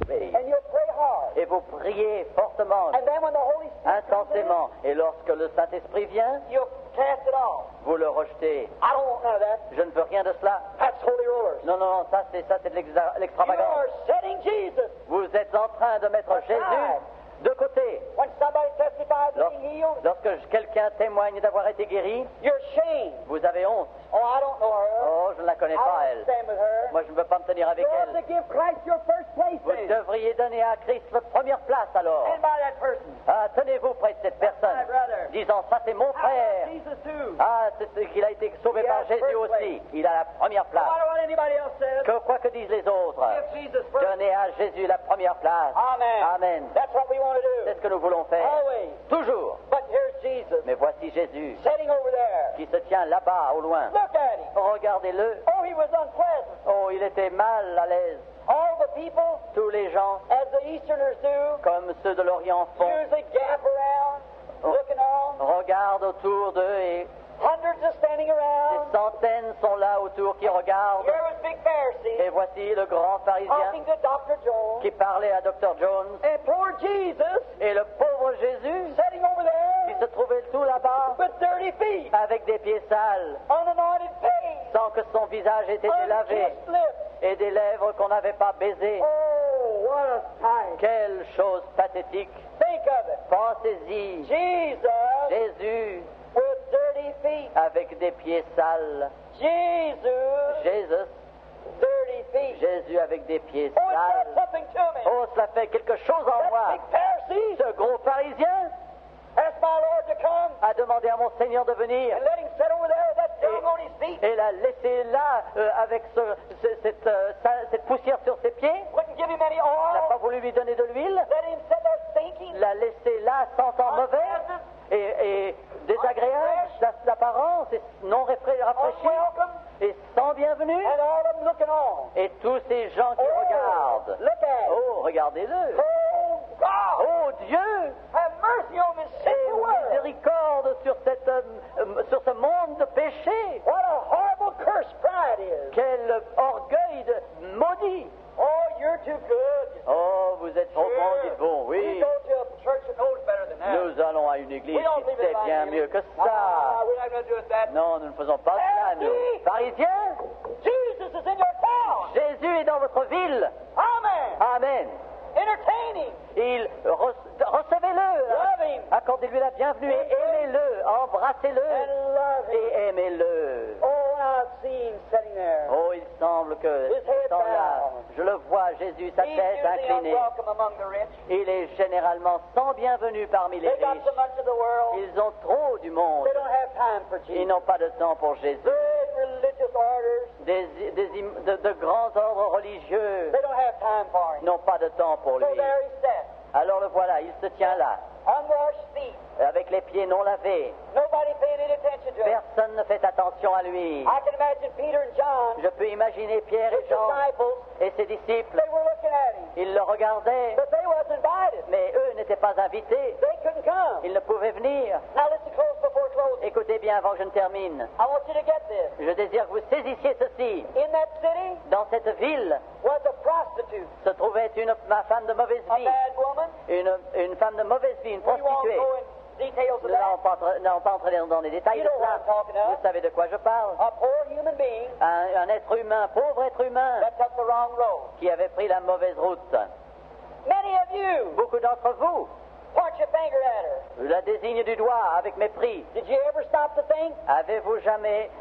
and you'll pray hard. et vous priez fortement, And then when the Holy Spirit comes in, intensément. Et lorsque le Saint-Esprit vient, you'll cast it off. vous le rejetez. I don't want none of that. Je ne veux rien de cela. That's holy rollers. Non, non, non, ça c'est de You l'extravagance. are setting Jesus. Vous êtes en train de mettre That's Jésus right. de côté. When somebody testifies of Lors- being healed, Lorsque quelqu'un témoigne d'avoir été guéri, you're shamed. vous avez honte. Oh, I don't know her. Oh, je ne la connais I pas, don't elle. stand with her. Moi, je ne veux pas me tenir avec You ought to elle. give Christ your first place Vous then. devriez donner à Christ votre première place alors. Stand by that person. Ah, tenez-vous près de cette personne, my brother. disant ça c'est mon I frère. love Jesus too. Ah, c'est qu'il a été sauvé He par has Jésus first aussi. Il a la première I place. don't know what anybody else says. Que quoi que disent les autres, Give Jesus first. donnez à Jésus la première place. Amen. Amen. That's what we want to C'est do. ce que nous voulons faire. Always. Toujours. But here's Jesus Mais voici Jésus sitting over there. qui se tient là-bas au loin. Look at him. Regardez-le. Oh, he was unpleasant. Oh, il était mal à l'aise. All the people, Tous les gens, as the Easterners do, comme ceux de l'Orient font, usually gap around, looking on. regardent autour d'eux et Hundreds are standing des around. centaines sont là autour qui regardent. Here was Big Pharisee Et voici le grand pharisien talking to Dr. Jones. qui parlait à Dr. Jones. And poor Jesus Et le pauvre Jésus sitting over qui there se trouvait tout là-bas with dirty feet, avec des pieds sales, unanointed face, sans que son visage ait été lavé unkissed lips. et des lèvres qu'on n'avait pas baisées. Oh, what a sight. Quelle chose pathétique. Think of it. Pensez-y, Jesus Jésus with dirty feet. avec des pieds sales. Jesus, Jésus, dirty feet. Jésus avec des pieds Oh, it sales. does something to me. Oh, cela fait quelque chose en That moi. big Pharisee Ce gros pharisien asked my Lord to come a demandé à mon Seigneur de venir and let him sit over there with that dung on his feet. et l'a laissé là avec cette poussière sur ses pieds. Wouldn't give him any N'a pas oil. voulu lui donner de l'huile. Let him sit there stinking. L'a laissé là sentant mauvais Unpleasant, et désagréable d'apparence et non rafraîchi unwelcome, et sans bienvenue. and all of them looking on. Et tous ces gens qui regardent. Look at him. Oh, regardez-le. Oh, God, Oh Dieu, have mercy on this aie sinful world. miséricorde sur sur ce monde de péché. What a horrible curse pride is. Quel orgueil de maudit. Oh, you're too good. Oh, vous êtes trop bon, dites-vous. We Oui, go to a church that knows better than that. nous allons à une église We don't qui leave it sait like bien that. mieux que Ah, ça. we're not going to do it that. Non, nous ne faisons pas cela, nous. Pharisiens, Jesus is in your town. Jésus est dans votre ville. Amen. Amen. Entertain him. Recevez-le. Love him. Accordez-lui la bienvenue et aimez-le. Embrassez-le And love him. et aimez-le. Oh, I see him sitting there. Oh, il semble que His head ce temps-là, bowed. je le vois, Jésus, sa He's tête usually inclinée. unwelcome among the rich. Il est généralement sans bienvenue parmi les They got riches. so much of the world. Ils ont trop du monde. They don't have time for Ils Jesus. n'ont pas de temps pour Jésus. Good religious orders. De grands ordres religieux They don't have time for him. n'ont pas de temps pour So lui. there he sat, Alors le voilà, il se tient là, unwashed feet. avec les pieds non lavés. Nobody paying any attention to him. Personne ne fait attention à lui. I can imagine Peter and John, Je peux imaginer Pierre et his Jean disciples, et ses disciples. they were looking at him. Ils le regardaient, But they wasn't invited. mais eux n'étaient pas invités. They couldn't come. Ils ne pouvaient venir. Now listen close before closing. Écoutez bien avant que je ne termine. I want you to get this. Je désire que vous saisissiez ceci. In that city Dans cette ville was a prostitute, se trouvait ma femme de mauvaise a vie. bad woman. Une femme de mauvaise vie, une We won't prostituée. go in details of Nous that. n'allons pas entrer dans les détails You de know what cela. I'm talking about. Vous savez de quoi je parle. A poor human being Un être humain, pauvre être humain, that took the wrong road. qui avait pris la mauvaise route. Many of you Beaucoup d'entre vous point your finger at her. la désignent du doigt avec mépris. Did you ever stop to think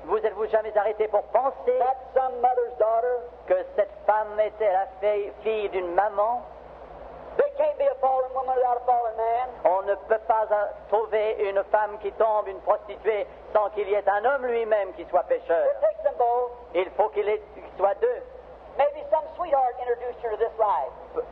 Vous êtes-vous jamais arrêté pour penser that's some mother's daughter? que cette femme était la fille d'une maman? There can't be a fallen woman without a fallen man. On ne peut pas trouver une femme qui tombe, une prostituée, sans qu'il y ait un homme lui-même qui soit pécheur. It takes them both. Il faut qu'il soit deux. Maybe some sweetheart introduced her to this life.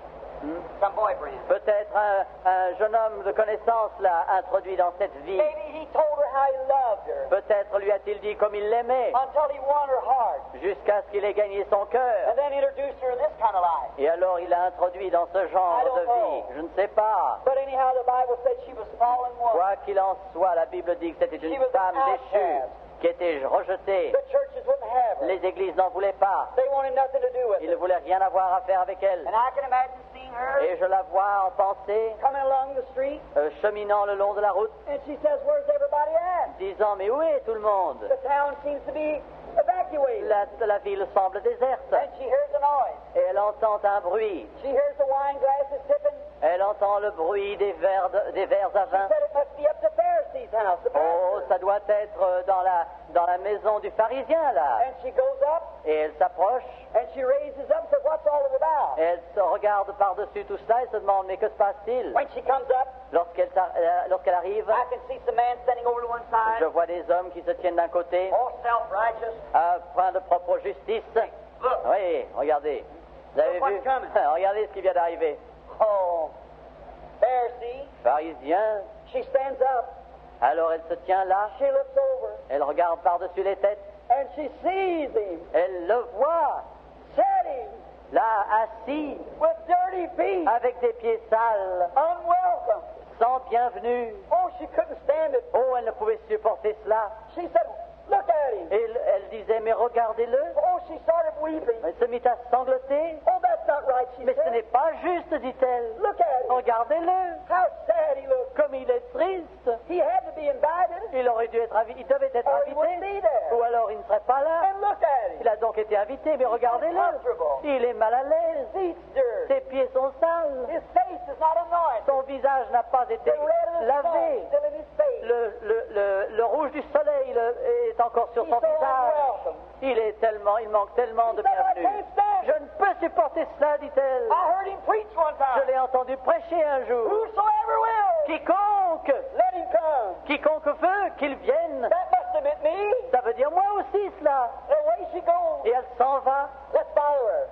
Some boyfriend. Peut-être un jeune homme de connaissance l'a introduit dans cette vie. Maybe he told her how he loved her Peut-être lui a-t-il dit comme il l'aimait, until he won her heart, jusqu'à ce qu'il ait gagné son cœur. and then introduced her in this kind of life. Et alors il l'a introduit dans ce genre de vie. Je ne sais pas. But anyhow, the Bible said she was fallen woman. Quoi qu'il en soit, la Bible dit que c'était une femme déchue, qui était rejetée. The churches wouldn't have her. Les églises n'en voulaient pas. They wanted nothing to do with Ils ne it. voulaient rien avoir à faire avec elle. And I can imagine seeing her Et je la vois en pensée, coming along the street, cheminant le long de la route, and she says, "Where's everybody at?" disant, mais où est tout le monde? The town seems to be evacuated. La ville semble déserte. And she hears a noise. Et elle entend un bruit. She hears the wine glasses tipping. Elle entend le bruit des verres à She vin. said it must be up to Pharisee's house. The Oh, pastor. ça doit être dans la maison du pharisien, là. And she goes up, Et elle s'approche, and she raises up and says, "What's all of it about?" et elle se regarde par-dessus tout cela et se demande, mais que se passe-t-il? When she comes up, Lorsqu'elle arrive, I can see some man standing over to one je side, vois des hommes qui se tiennent d'un côté, all self-righteous. à point de propre justice. Look, Oui, regardez. Vous avez What's vu? coming? Regardez ce qui vient d'arriver. oh, Pharisee. Pharisien. She stands up. Alors elle se tient là, She looks over, elle regarde par-dessus les têtes, and she sees him elle le voit, sitting là, assis, with dirty feet, avec des pieds sales, unwelcome. sans bienvenue. Oh, she couldn't stand it. Oh, elle ne pouvait supporter cela. She said, "Look at him." Et elle disait, mais regardez-le. Oh, she started weeping. Elle se mit à sangloter. Oh, that's not right, she Mais ce said. n'est pas juste, dit-elle. Look at him. Regardez-le, How sad he looks. comme il est triste. He had to be invited, Il aurait dû être il devait être or he wouldn't invité, be there. ou alors il ne serait pas là. And look at him. Il a donc été invité, mais regardez-le. Uncomfortable. Il est mal à l'aise. Feet stirred. Ses pieds sont sales. His face is not anointed. Son visage n'a pas été The red of the sun lavé. still in his face. Le rouge du soleil est encore sur He's son so visage. unwelcome. Il manque tellement de He said, "I bienvenue. can't stand Je it. ne peux supporter cela, dit-elle. I heard him preach one Je time. l'ai entendu prêcher un jour. Whosoever will, Quiconque, let him come. quiconque veut qu'il vienne. That must have meant me. Ça veut dire moi aussi cela. And away she goes. Et elle s'en va. Let's follow her.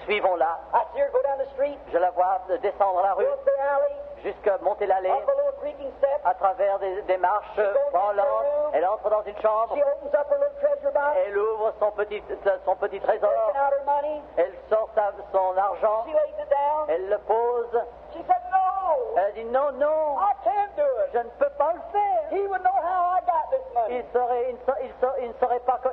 Suivons-la. I see her go down the street, Je la vois descendre la rue go up the alley, jusqu'à monter l'allée up a little creaking step. à travers des marches branlantes. Elle entre dans une chambre. She opens up her little treasure box, Elle ouvre son petit trésor. taking out her money. Elle sort son argent. She lays it down. Elle le pose. She said, "No, Elle dit non, non, I can't do it. je ne peux pas le faire. He would know how I got this money.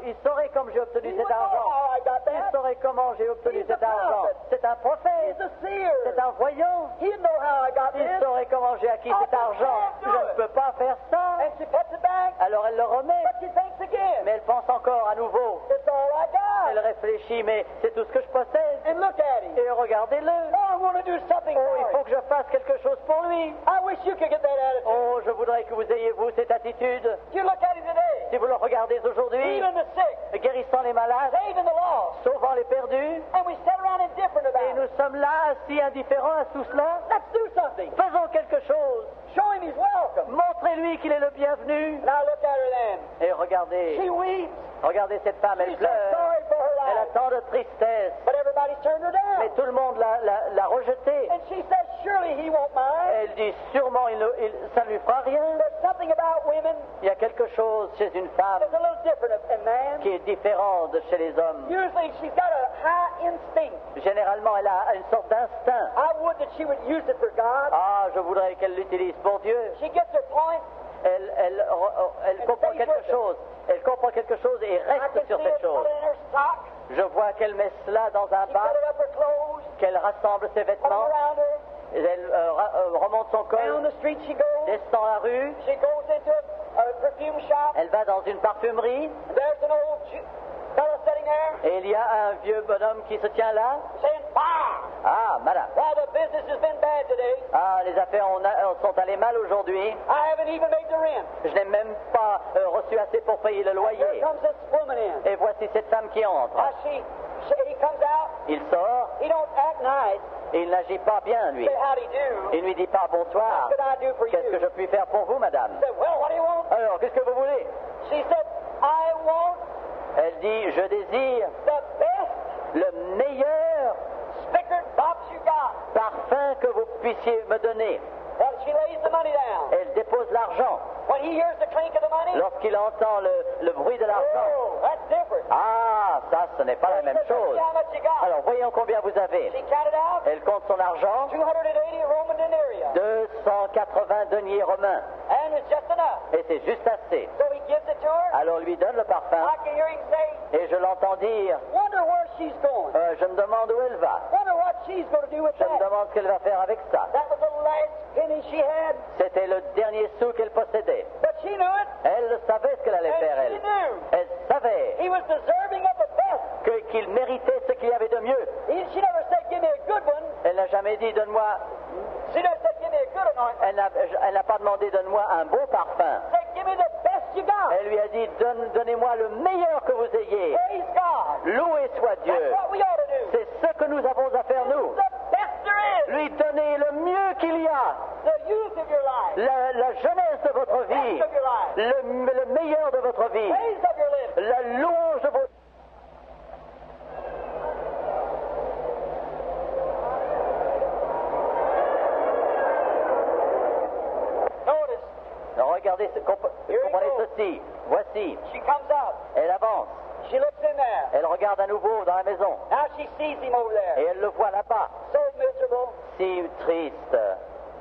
Il saurait comme j'ai obtenu He cet would know argent. how I got Il that. saurait comment j'ai obtenu He's cet a argent. prophet. C'est un prophète. He's a seer. C'est un voyant. He'd know how I got Il this. saurait comment j'ai acquis cet argent. Je ne peux pas faire ça. And she puts it back, Alors elle le remet. but she thinks again. Mais elle pense encore à nouveau. It's all I Elle got. réfléchit, mais c'est tout ce que je possède. And look at him. Et regardez-le. Oh, I want to do something Oh, il for faut him. que je fasse quelque chose pour lui. I wish you could get that attitude. Oh, je voudrais que vous ayez, vous, cette attitude. You look at him today, Si vous le regardez aujourd'hui, healing the sick, guérissant les malades, saving the lost, sauvant les perdus, and we sit around indifferent et about nous it. sommes là, assis indifférents à tout cela. Let's do something. Faisons quelque chose. Show him he's welcome. Montrez-lui qu'il est le bienvenu. Now look at her then. Et regardez, She weeps. regardez cette femme, elle She's so pleure. sorry for her Elle a life. tant de tristesse. But everybody's turned her Mais down. tout le monde l'a rejetée. And she says, surely he won't mind. Elle dit sûrement ça ne lui fera rien. There's something about women Il y a quelque chose chez une femme that's a little different in man. qui est différent de chez les hommes. Usually she's got a high instinct. Généralement, elle a une sorte d'instinct. I would that she would use it for God. Ah, je voudrais qu'elle l'utilise pour Dieu. She gets her point. Elle comprend quelque chose. Elle comprend quelque chose et I reste can sur see cette her put chose. it in her sock. Je vois qu'elle met cela dans un She bac, gathered up her clothes, qu'elle rassemble ses all vêtements, around her. et elle remonte son Down col, the street she goes. descend la rue, She goes into a perfume shop. elle va dans une parfumerie, There's an old fellow sitting there et il y a un vieux bonhomme qui se tient là. saying, "Bah! Ah, madame. Well, the business has been bad today. Ah, les affaires sont allées mal aujourd'hui. I haven't even made the rent." Je n'ai même pas reçu assez pour payer le Here loyer. comes this woman in. Et voici cette femme qui entre. He comes out. Il sort, He don't act nice. et il n'agit pas bien, lui. Say, "Howdy do." Il ne lui dit pas bonsoir. What could I do for Qu'est-ce que you? je puis faire pour vous, madame? He said, "Well, what do you want?" Alors, qu'est-ce que vous voulez? She said, "I want Elle dit, je désire the best le meilleur stickered box you got." parfum que vous puissiez me donner. Well, she lays the money down. Elle dépose l'argent. When he hears the clink of the money, Lorsqu'il entend le bruit de l'argent, oh, that's different. ah, ça, ce n'est pas la même chose. See how much you got. Alors, voyons combien vous avez. She counted out Elle compte son argent, 280 Roman denarii. 280 deniers romains. And it's just enough. Et c'est juste assez. So he gives it to her. Alors, lui donne le parfum, I can hear him say, et je l'entends dire, wonder where she's going. je me demande où elle va. Wonder what she's going to do with Je me that. demande ce qu'elle va faire avec ça. That was the last penny she had. C'était le dernier sou qu'elle possédait. But she knew it. Elle savait ce qu'elle allait faire, And she elle. knew Elle savait he was deserving of the best. qu'il méritait ce qu'il y avait de mieux. She never said, give me a good one. Elle n'a jamais dit, donne-moi... She never said, give me a good anointing. Elle n'a pas demandé, donne-moi un beau parfum. She said, give me the best you got. Elle lui a dit, donnez-moi le meilleur que vous ayez. Praise God. Loué soit Dieu. That's what we ought to do. C'est ce que nous avons à faire, nous. The best there is. Lui donner le mieux qu'il y a. The youth of your life. La jeunesse de votre The vie. best of your life. Le meilleur de votre vie. Praise of your living. La louange de votre... Notice, Regardez, comprenez ceci. Voici, she comes up. elle avance. She looks in there. Elle regarde à nouveau dans la maison. Now she sees him over Et there. elle le voit là-bas. So miserable. Si triste.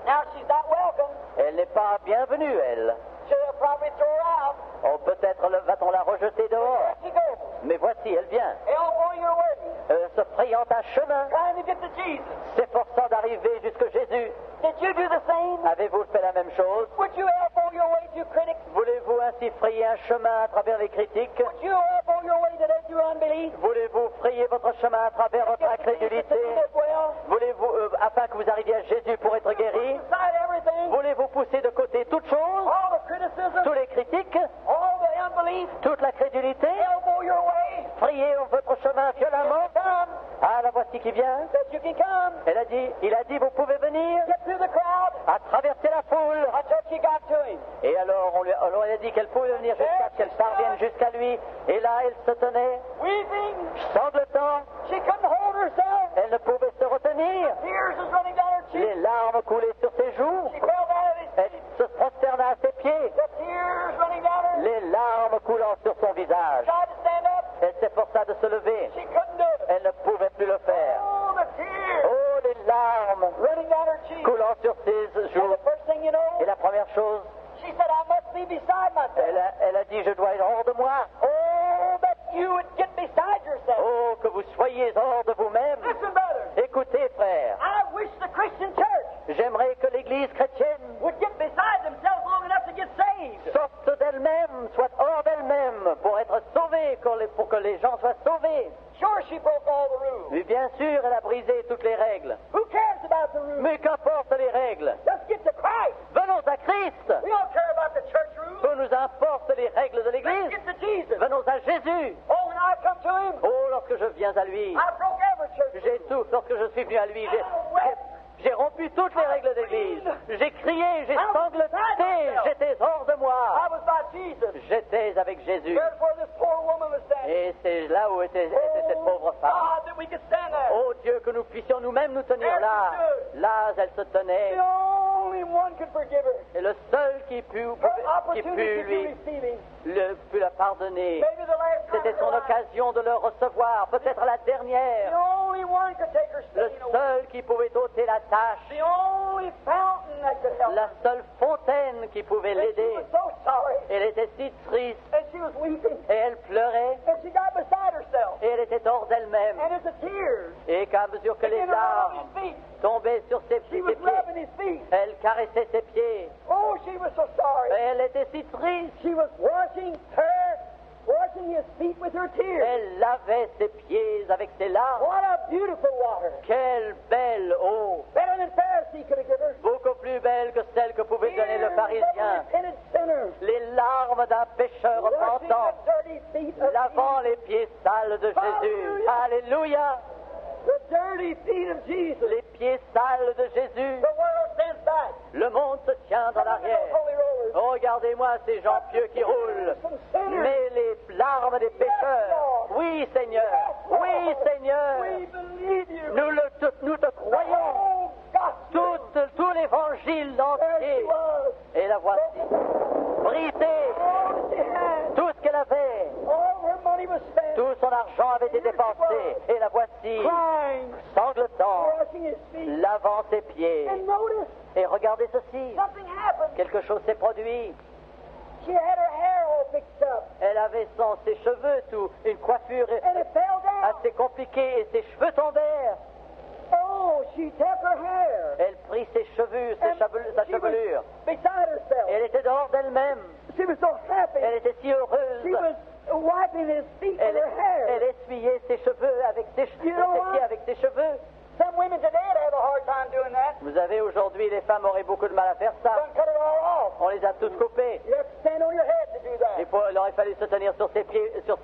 Now she's not welcome. Elle n'est pas bienvenue, elle. She'll probably throw her out. Oh, peut-être va-t-on la rejeter dehors. There she goes. Mais voici, elle vient, Elbowing her way. se frayant un chemin, Trying to get to Jesus. s'efforçant d'arriver jusque Jésus. Did you do the same? Avez-vous fait la même chose? Would you elbow your way to critics? Voulez-vous ainsi frayer un chemin à travers les critiques? Would you elbow your way today through unbelief? Voulez-vous frayer votre chemin à travers votre Get to Jesus to incrédulité? do it well? Voulez-vous, afin que vous arriviez à Jésus pour être guéri? Beside everything, Voulez-vous pousser de côté toute chose? all the criticism, Tous les critiques? all the unbelief, Toute la crédulité? elbow your way. Frayez votre chemin violemment? Come, Ah, la voici qui vient. that you can come. Il a dit, vous pouvez venir Get through the crowd à traverser la foule. until she got to him. Et alors, on lui a dit qu'elle pouvait venir jusqu'à ce qu'elle parvienne jusqu'à lui. Et là, elle se tenait, Weeping, sanglotant. she couldn't hold herself. Elle ne pouvait se retenir. Tears was running down her Les cheeks. larmes coulaient sur ses joues. She fell down at his Elle feet. se prosterna à ses pieds. The tears running down her. Les larmes coulant sur son visage. Tried to stand up. Elle s'efforça de se lever. She couldn't do it. Elle ne pouvait plus le faire. Oh, the tears Oh, les larmes running down her cheeks. coulant sur ses And joues. the first thing you know, Et la première chose, she said, I must be beside myself. elle a dit, je dois être hors de moi. Oh, that you would get beside yourself. Oh, que vous soyez hors de vous-même. Listen, brother, Écoutez, frère, I wish the Christian church j'aimerais que l'Église chrétienne would get beside themselves long enough to get saved. sorte d'elle-même, soit hors d'elle-même, pour être sauvée, pour que les gens soient sauvés. Sure, she broke all the rules. Mais bien sûr, elle a brisé toutes les règles. Who cares about the rules? Mais qu'importe les règles. Let's get to Christ. Venons à Christ. We don't care about the church rules. Peu nous importe les règles de Let's l'Église. get to Jesus. Venons à Jésus. Oh, when I come to him, Oh, lorsque je viens à lui, I broke every church j'ai rule. tout. Lorsque je suis venu à lui, j'ai rompu toutes les règles d'Église. J'ai crié, j'ai sangloté, j'étais hors de I moi. was by Jesus. J'étais avec Jésus. There's where this poor woman was standing. Et c'est là où était cette pauvre femme. God, that we could stand there. Oh Dieu, que nous puissions nous-mêmes nous tenir là. Là, elle se tenait. The only one could forgive her. Et le seul qui put Her opportunity to lui receive him. put la pardonner, Maybe the last time c'était of son her life. occasion de le recevoir, peut-être la The dernière. only one could take her Le stain away. seul qui pouvait ôter la tâche. The only fountain that could help La her. seule fontaine qui pouvait And she l'aider. was so sorry. Elle était si triste And she was weeping. et elle pleurait And she got beside herself. et elle était hors d'elle-même. And as the tears Et qu'à mesure que les began to run larmes on his feet, tombaient sur ses she pieds, was rubbing his feet. elle caressait ses pieds. Oh, she was so sorry. Et elle était si triste. She was washing his feet with her tears. Elle lavait ses pieds avec ses larmes. What a beautiful water. Quelle belle eau! Better than Pharisee could have given her. Beaucoup plus belle que celle que pouvait donner le Tears of a pharisien. repentant sinner. Les larmes d'un pécheur Washing repentant, the dirty feet of lavant Jesus. les pieds sales de Jésus. Alléluia! The dirty feet of Jesus. Les pieds sales de Jésus. The world stands back. Le monde se tient dans Look at those l'arrière. holy rollers. Oh, regardez-moi ces gens pieux qui roulent. Some sinners. Mais les larmes des pécheurs. Oui, Seigneur. Oui, Seigneur. We believe you. Nous te croyons. Oh, l'évangile There entier. she was. Et la voici, brisée. All that she had. Tout ce qu'elle avait, All her money was spent. tout son argent avait été dépensé. Et la voici, Crying. sanglotant, Washing his feet. lavant ses pieds. And notice, Et regardez ceci, something happened. quelque chose s'est produit. She had her hair all fixed up. Elle avait ses cheveux, tout, une coiffure And it fell down. assez compliquée et ses cheveux tombèrent. Oh, she took her hair. Elle prit ses cheveux, And sa she was chevelure. beside herself. Elle était dehors d'elle-même. She was so happy. Elle était si heureuse. She was wiping his feet with Elle, her hair. elle essuyait ses cheveux avec ses You know what? pieds avec ses cheveux. Some women today would have a hard time doing that. Vous avez aujourd'hui, les femmes auraient beaucoup de mal à faire ça. Done cut it all off. On les a tous coupés. You have to stand on your head to do that. Il aurait fallu se tenir sur ses pieds, sur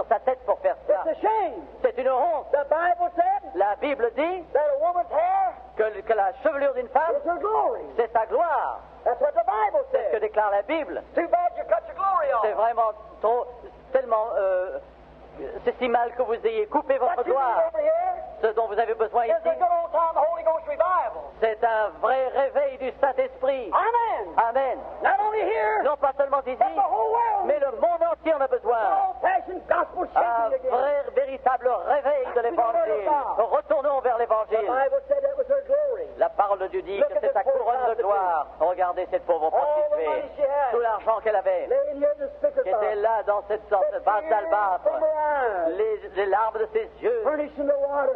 sa tête pour faire ça. It's a shame. C'est une honte. The Bible said La Bible dit that a woman's hair que la chevelure d'une femme, is her glory. c'est sa gloire. That's what the Bible C'est ce que says. déclare la Bible. Too bad you cut your glory C'est off. vraiment tellement... c'est si mal que vous ayez coupé votre What you need gloire. over here Ce dont vous avez besoin is a ici, good old time Holy Ghost revival. c'est un vrai réveil du Saint-Esprit. Amen. Amen. Not only here, Non pas seulement ici, but the whole world. mais le monde entier en a besoin. Old-fashioned gospel Un shaking again. vrai, véritable réveil de l'Évangile. Retournons vers The l'Évangile. Bible said that was her glory. La parole de Dieu dit que c'est sa couronne de gloire. Regardez cette pauvre prostituée. Tout l'argent qu'elle avait, Laying here in the speaker qui était box. là dans cette vase d'albâtre. From her eyes. Les larmes de ses yeux Furnishing the water.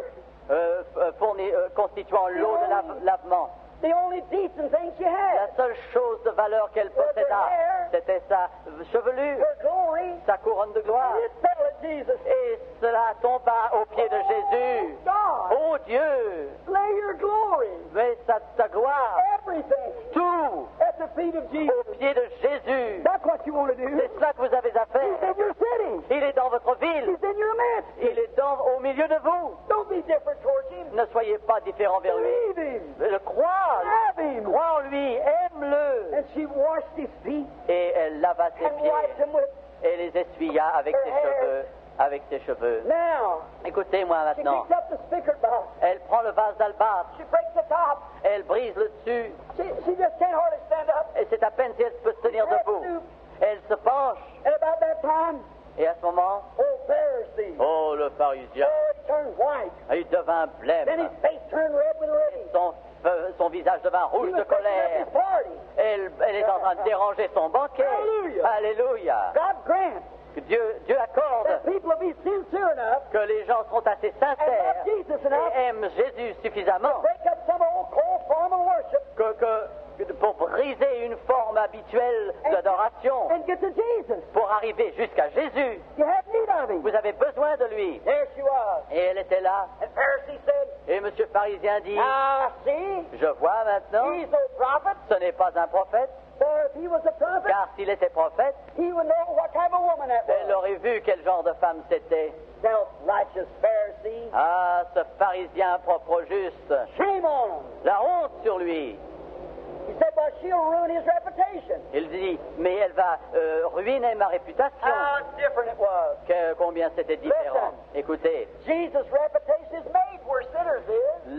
constituant l'eau de lavement. The only decent thing she La had. seule chose de valeur qu'elle posséda, c'était sa chevelure, Her glory. sa couronne de gloire. And it fell at Jesus. Et cela tomba aux pieds de Jésus. God, Oh Dieu, lay your glory. mais ta gloire, Everything tout at the feet of Jesus. aux pieds de Jésus. That's what you want to do. C'est cela que vous avez à He's faire. in your city. Il est dans votre ville. He's in your midst. Il est au milieu de vous. Don't be different towards him. Ne soyez pas différents vers lui. Believe him. Le crois. Have him. Crois en lui. Aime-le. And she washed his feet Et elle lava ses and wiped pieds him with. et les essuya avec ses cheveux. Avec ses cheveux. Now, Écoutez-moi she maintenant. picks up the spigot box. Elle prend le vase d'albâtre. She breaks the top. Elle brise le dessus. She just can't hardly stand up. Et c'est à peine si elle peut se tenir debout. Elle se penche. And about that time, Et à ce moment, oh, Pharisee. oh, le pharisien, Oh, he turned white. il devint blême. Then his face turned red with rage. Son visage devint He rouge was de breaking up colère. his party. Elle est en train de déranger son banquet. Hallelujah. Alléluia. God grant Que Dieu accorde that people will be sincere enough que les gens seront assez and sincères love Jesus enough et aiment Jésus suffisamment break up some old cold form of worship pour briser une forme habituelle d'adoration, and get to Jesus. pour arriver jusqu'à Jésus. You have need of him. Vous avez besoin de lui. There she was. Et elle était là. And Pharisee said, Et M. Pharisien dit, see, je vois maintenant, he's no prophet, ce n'est pas un prophète, for if he was a prophet, car s'il était prophète, he would know what kind of woman that elle was. aurait vu quel genre de femme c'était. Self-righteous Pharisee. Ah, ce pharisien propre au juste. Shame on him. La honte sur lui. He said, well, she'll ruin his reputation. Il dit, mais elle va ruiner ma réputation. How different it was. Combien c'était différent. Écoutez, Jesus' reputation is made where sinners is.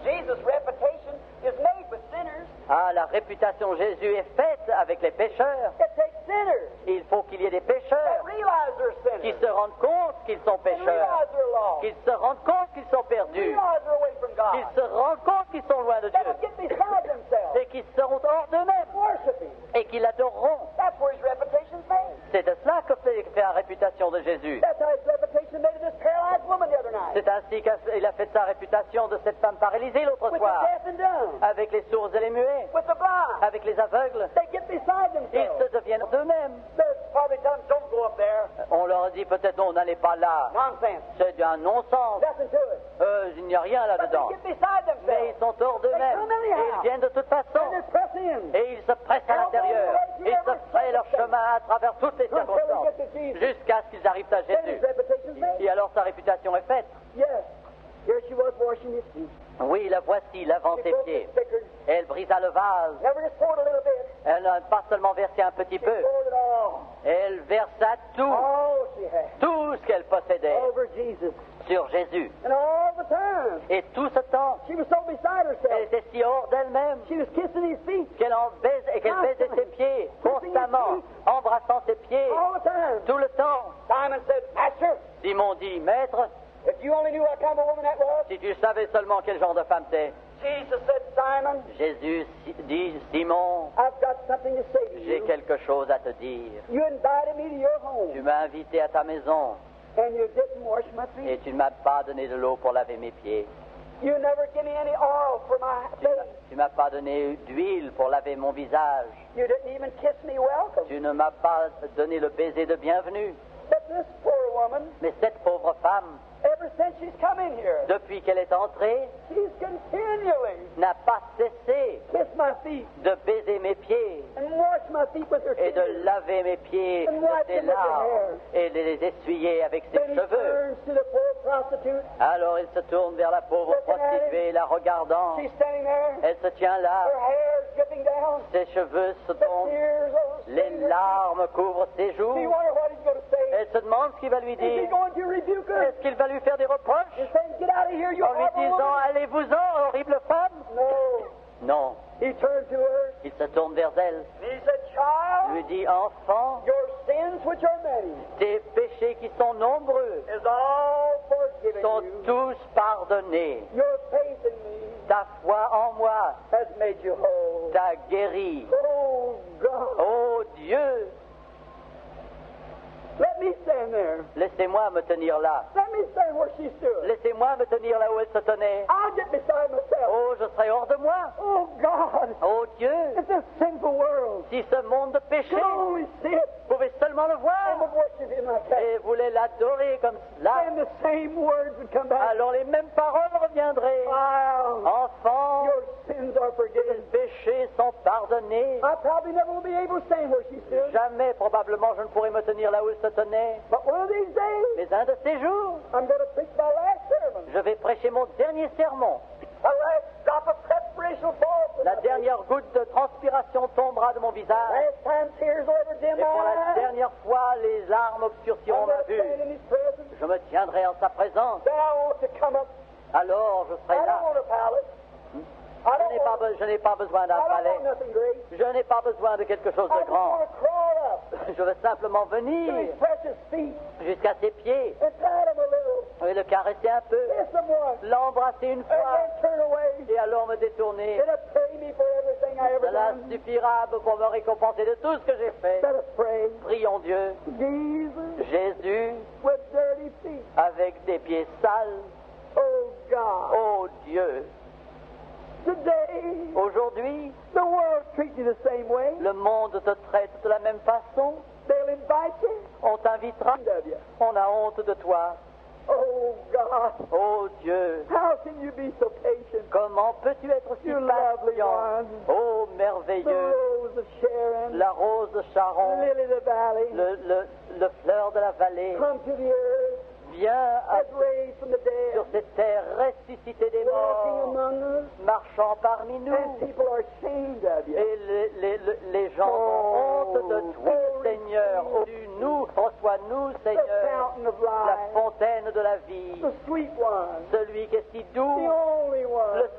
Jesus' reputation is made with sinners. La réputation de Jésus est faite avec les pécheurs. It takes sinners Il faut qu'il y ait des that pécheurs realize they're qui sinners, se rendent compte qu'ils sont and pécheurs, realize they're lost, qu'ils se rendent compte qu'ils sont perdus, realize they're away from qu'ils God, se rendent compte qu'ils sont loin de that will Dieu, get beside themselves, et qu'ils seront hors d'eux-mêmes, worship Him. et qu'ils l'adoreront. That's where His reputation's made. C'est de cela que fait la réputation de Jésus. That's how His reputation made of this paralyzed woman the other night, C'est ainsi qu'il a fait sa réputation de cette femme paralysée l'autre with the soir, deaf and dumb, avec les sourds et les muets, with the blind. avec les aveugles. They get beside Ils themselves. se deviennent d'eux-mêmes. They're probably telling them, don't go up there. On leur dit peut-être non, n'allez pas là. Nonsense. C'est un non-sens. Nothing to it. Il n'y a rien But là-dedans. they get beside Mais themselves. ils sont hors d'eux-mêmes. Et ils viennent de toute façon. And they press in. Et ils se pressent à l'intérieur. Ils se frayent leur chemin à travers toutes les circonstances. Jusqu'à ce qu'ils arrivent à Then His Jésus. reputation's made. Et alors sa réputation est faite. Yes. Here she was washing His feet. Oui, la voici, lavant She ses broke pieds. the stickers. Elle brisa le vase. Never just poured a little bit. Elle n'a pas seulement versé un petit She peu. poured it all. Elle versa tout, All she had. tout ce qu'elle possédait Over Jesus. sur Jésus. And all the time, Et tout ce temps, she was so beside elle herself. était si hors d'elle-même She was kissing his feet qu'elle baisait ses pieds constamment, embrassant ses pieds all the time. tout le temps. Simon said, Master, Simon dit, Maître, if you only knew what kind of a woman that was. si tu savais seulement quel genre de femme t'es. Jesus said, Simon, Jésus dit, Simon, I've got something to say to j'ai you. quelque chose à te dire. You invited me to your home, Tu m'as invité à ta maison and you didn't wash my et feet. tu ne m'as pas donné de l'eau pour laver mes pieds. You never give me any oil for my face. Tu m'as pas donné d'huile pour laver mon visage. You didn't even kiss me welcome. Tu ne m'as pas donné le baiser de bienvenue. But this poor woman, Mais cette pauvre femme, ever since she's come in here, depuis qu'elle est entrée, she's continually n'a pas cessé kissed my feet de baiser mes pieds and washed my feet with her et de tears. laver mes pieds de ses larmes et de les essuyer avec ses Then he cheveux. turns to the poor prostitute. Alors il se tourne vers la pauvre prostituée, la regardant. She's standing there. Elle se tient là, Her hair's dripping down. ses cheveux se The tombent, tears are les larmes couvrent ses Do you joues. wonder what he's going to say? Elle se demande ce qu'il va lui Is he dire. going to rebuke her? Est-ce qu'il va lui faire des reproches He's saying, get out of here, you en lui horrible disant woman. allez-vous-en, horrible femme? No. Non, He turned to her. il se tourne vers elle, And he said, Child, lui dit enfant, your sins, which are many, tes péchés qui sont nombreux is all forgiven sont you. tous pardonnés. Your faith in me Ta foi en moi has made you whole. t'a guéri. Oh, God. Oh Dieu, Let me stand there. laissez-moi me tenir là. Let me stand where she stood. Laissez-moi me tenir là où elle se tenait. I'll get beside myself. Oh, je serai hors de moi. Oh, God. Oh Dieu, It's a sinful world. si ce monde de péché, You only see it vous pouvez seulement le and voir would worship him like that. et voulez l'adorer comme cela, And the same words would come back. alors les mêmes paroles reviendraient. Wow. Enfants, Your sins are les forgiven. péchés sont pardonnés. I probably never will be able to stand where she stood. Jamais, probablement, je ne pourrai me tenir là où elle se tenait. But one of these days, Mais un de ces jours, I'm going to preach my last sermon. je vais prêcher mon dernier sermon. The last drop of perspiration will fall from La my face. dernière goutte de transpiration tombera de mon visage. Last time tears will ever dim Et pour la my eyes. dernière fois, les larmes obscurciront I'm ma going to vue. stand in his presence. Je me tiendrai en sa présence. Then I want to come up. Alors je I serai don't là. want a palace. I Je don't n'ai pas, want, je n'ai pas besoin d'un I don't palais. want nothing great. Je n'ai pas besoin de quelque chose I de just grand. want to crawl up Je veux simplement to his venir precious feet jusqu'à ses pieds and pat him a little. et le caresser un peu, Kiss him once. l'embrasser une And fois then turn away. et alors me détourner. It'll pay me for everything I ever Cela done. suffira pour me récompenser de tout ce que j'ai fait. Let us pray. Prions Dieu. Jesus Jésus, with dirty feet. avec des pieds sales, Oh God. oh Dieu, Today, aujourd'hui, the world treats you the same way. le monde te traite de la même façon. They'll invite you. On t'invitera. Of you. On a honte de toi. Oh God. Oh Dieu, How can you be so patient? comment peux-tu être si You lovely patient? one. Oh The merveilleux, rose of Sharon. la rose de The Sharon, lily of the valley. le fleur de la vallée, Come to the earth. viens As raised from the sur dead. cette terre ressuscitée des Walking morts, among us. marchant parmi nous. And people are ashamed of you. Et les gens ont honte de toi, Seigneur. Oh, nous, reçois-nous, The Seigneur, fountain of la life. fontaine de la vie, The sweet one. celui qui est si The doux, only one. le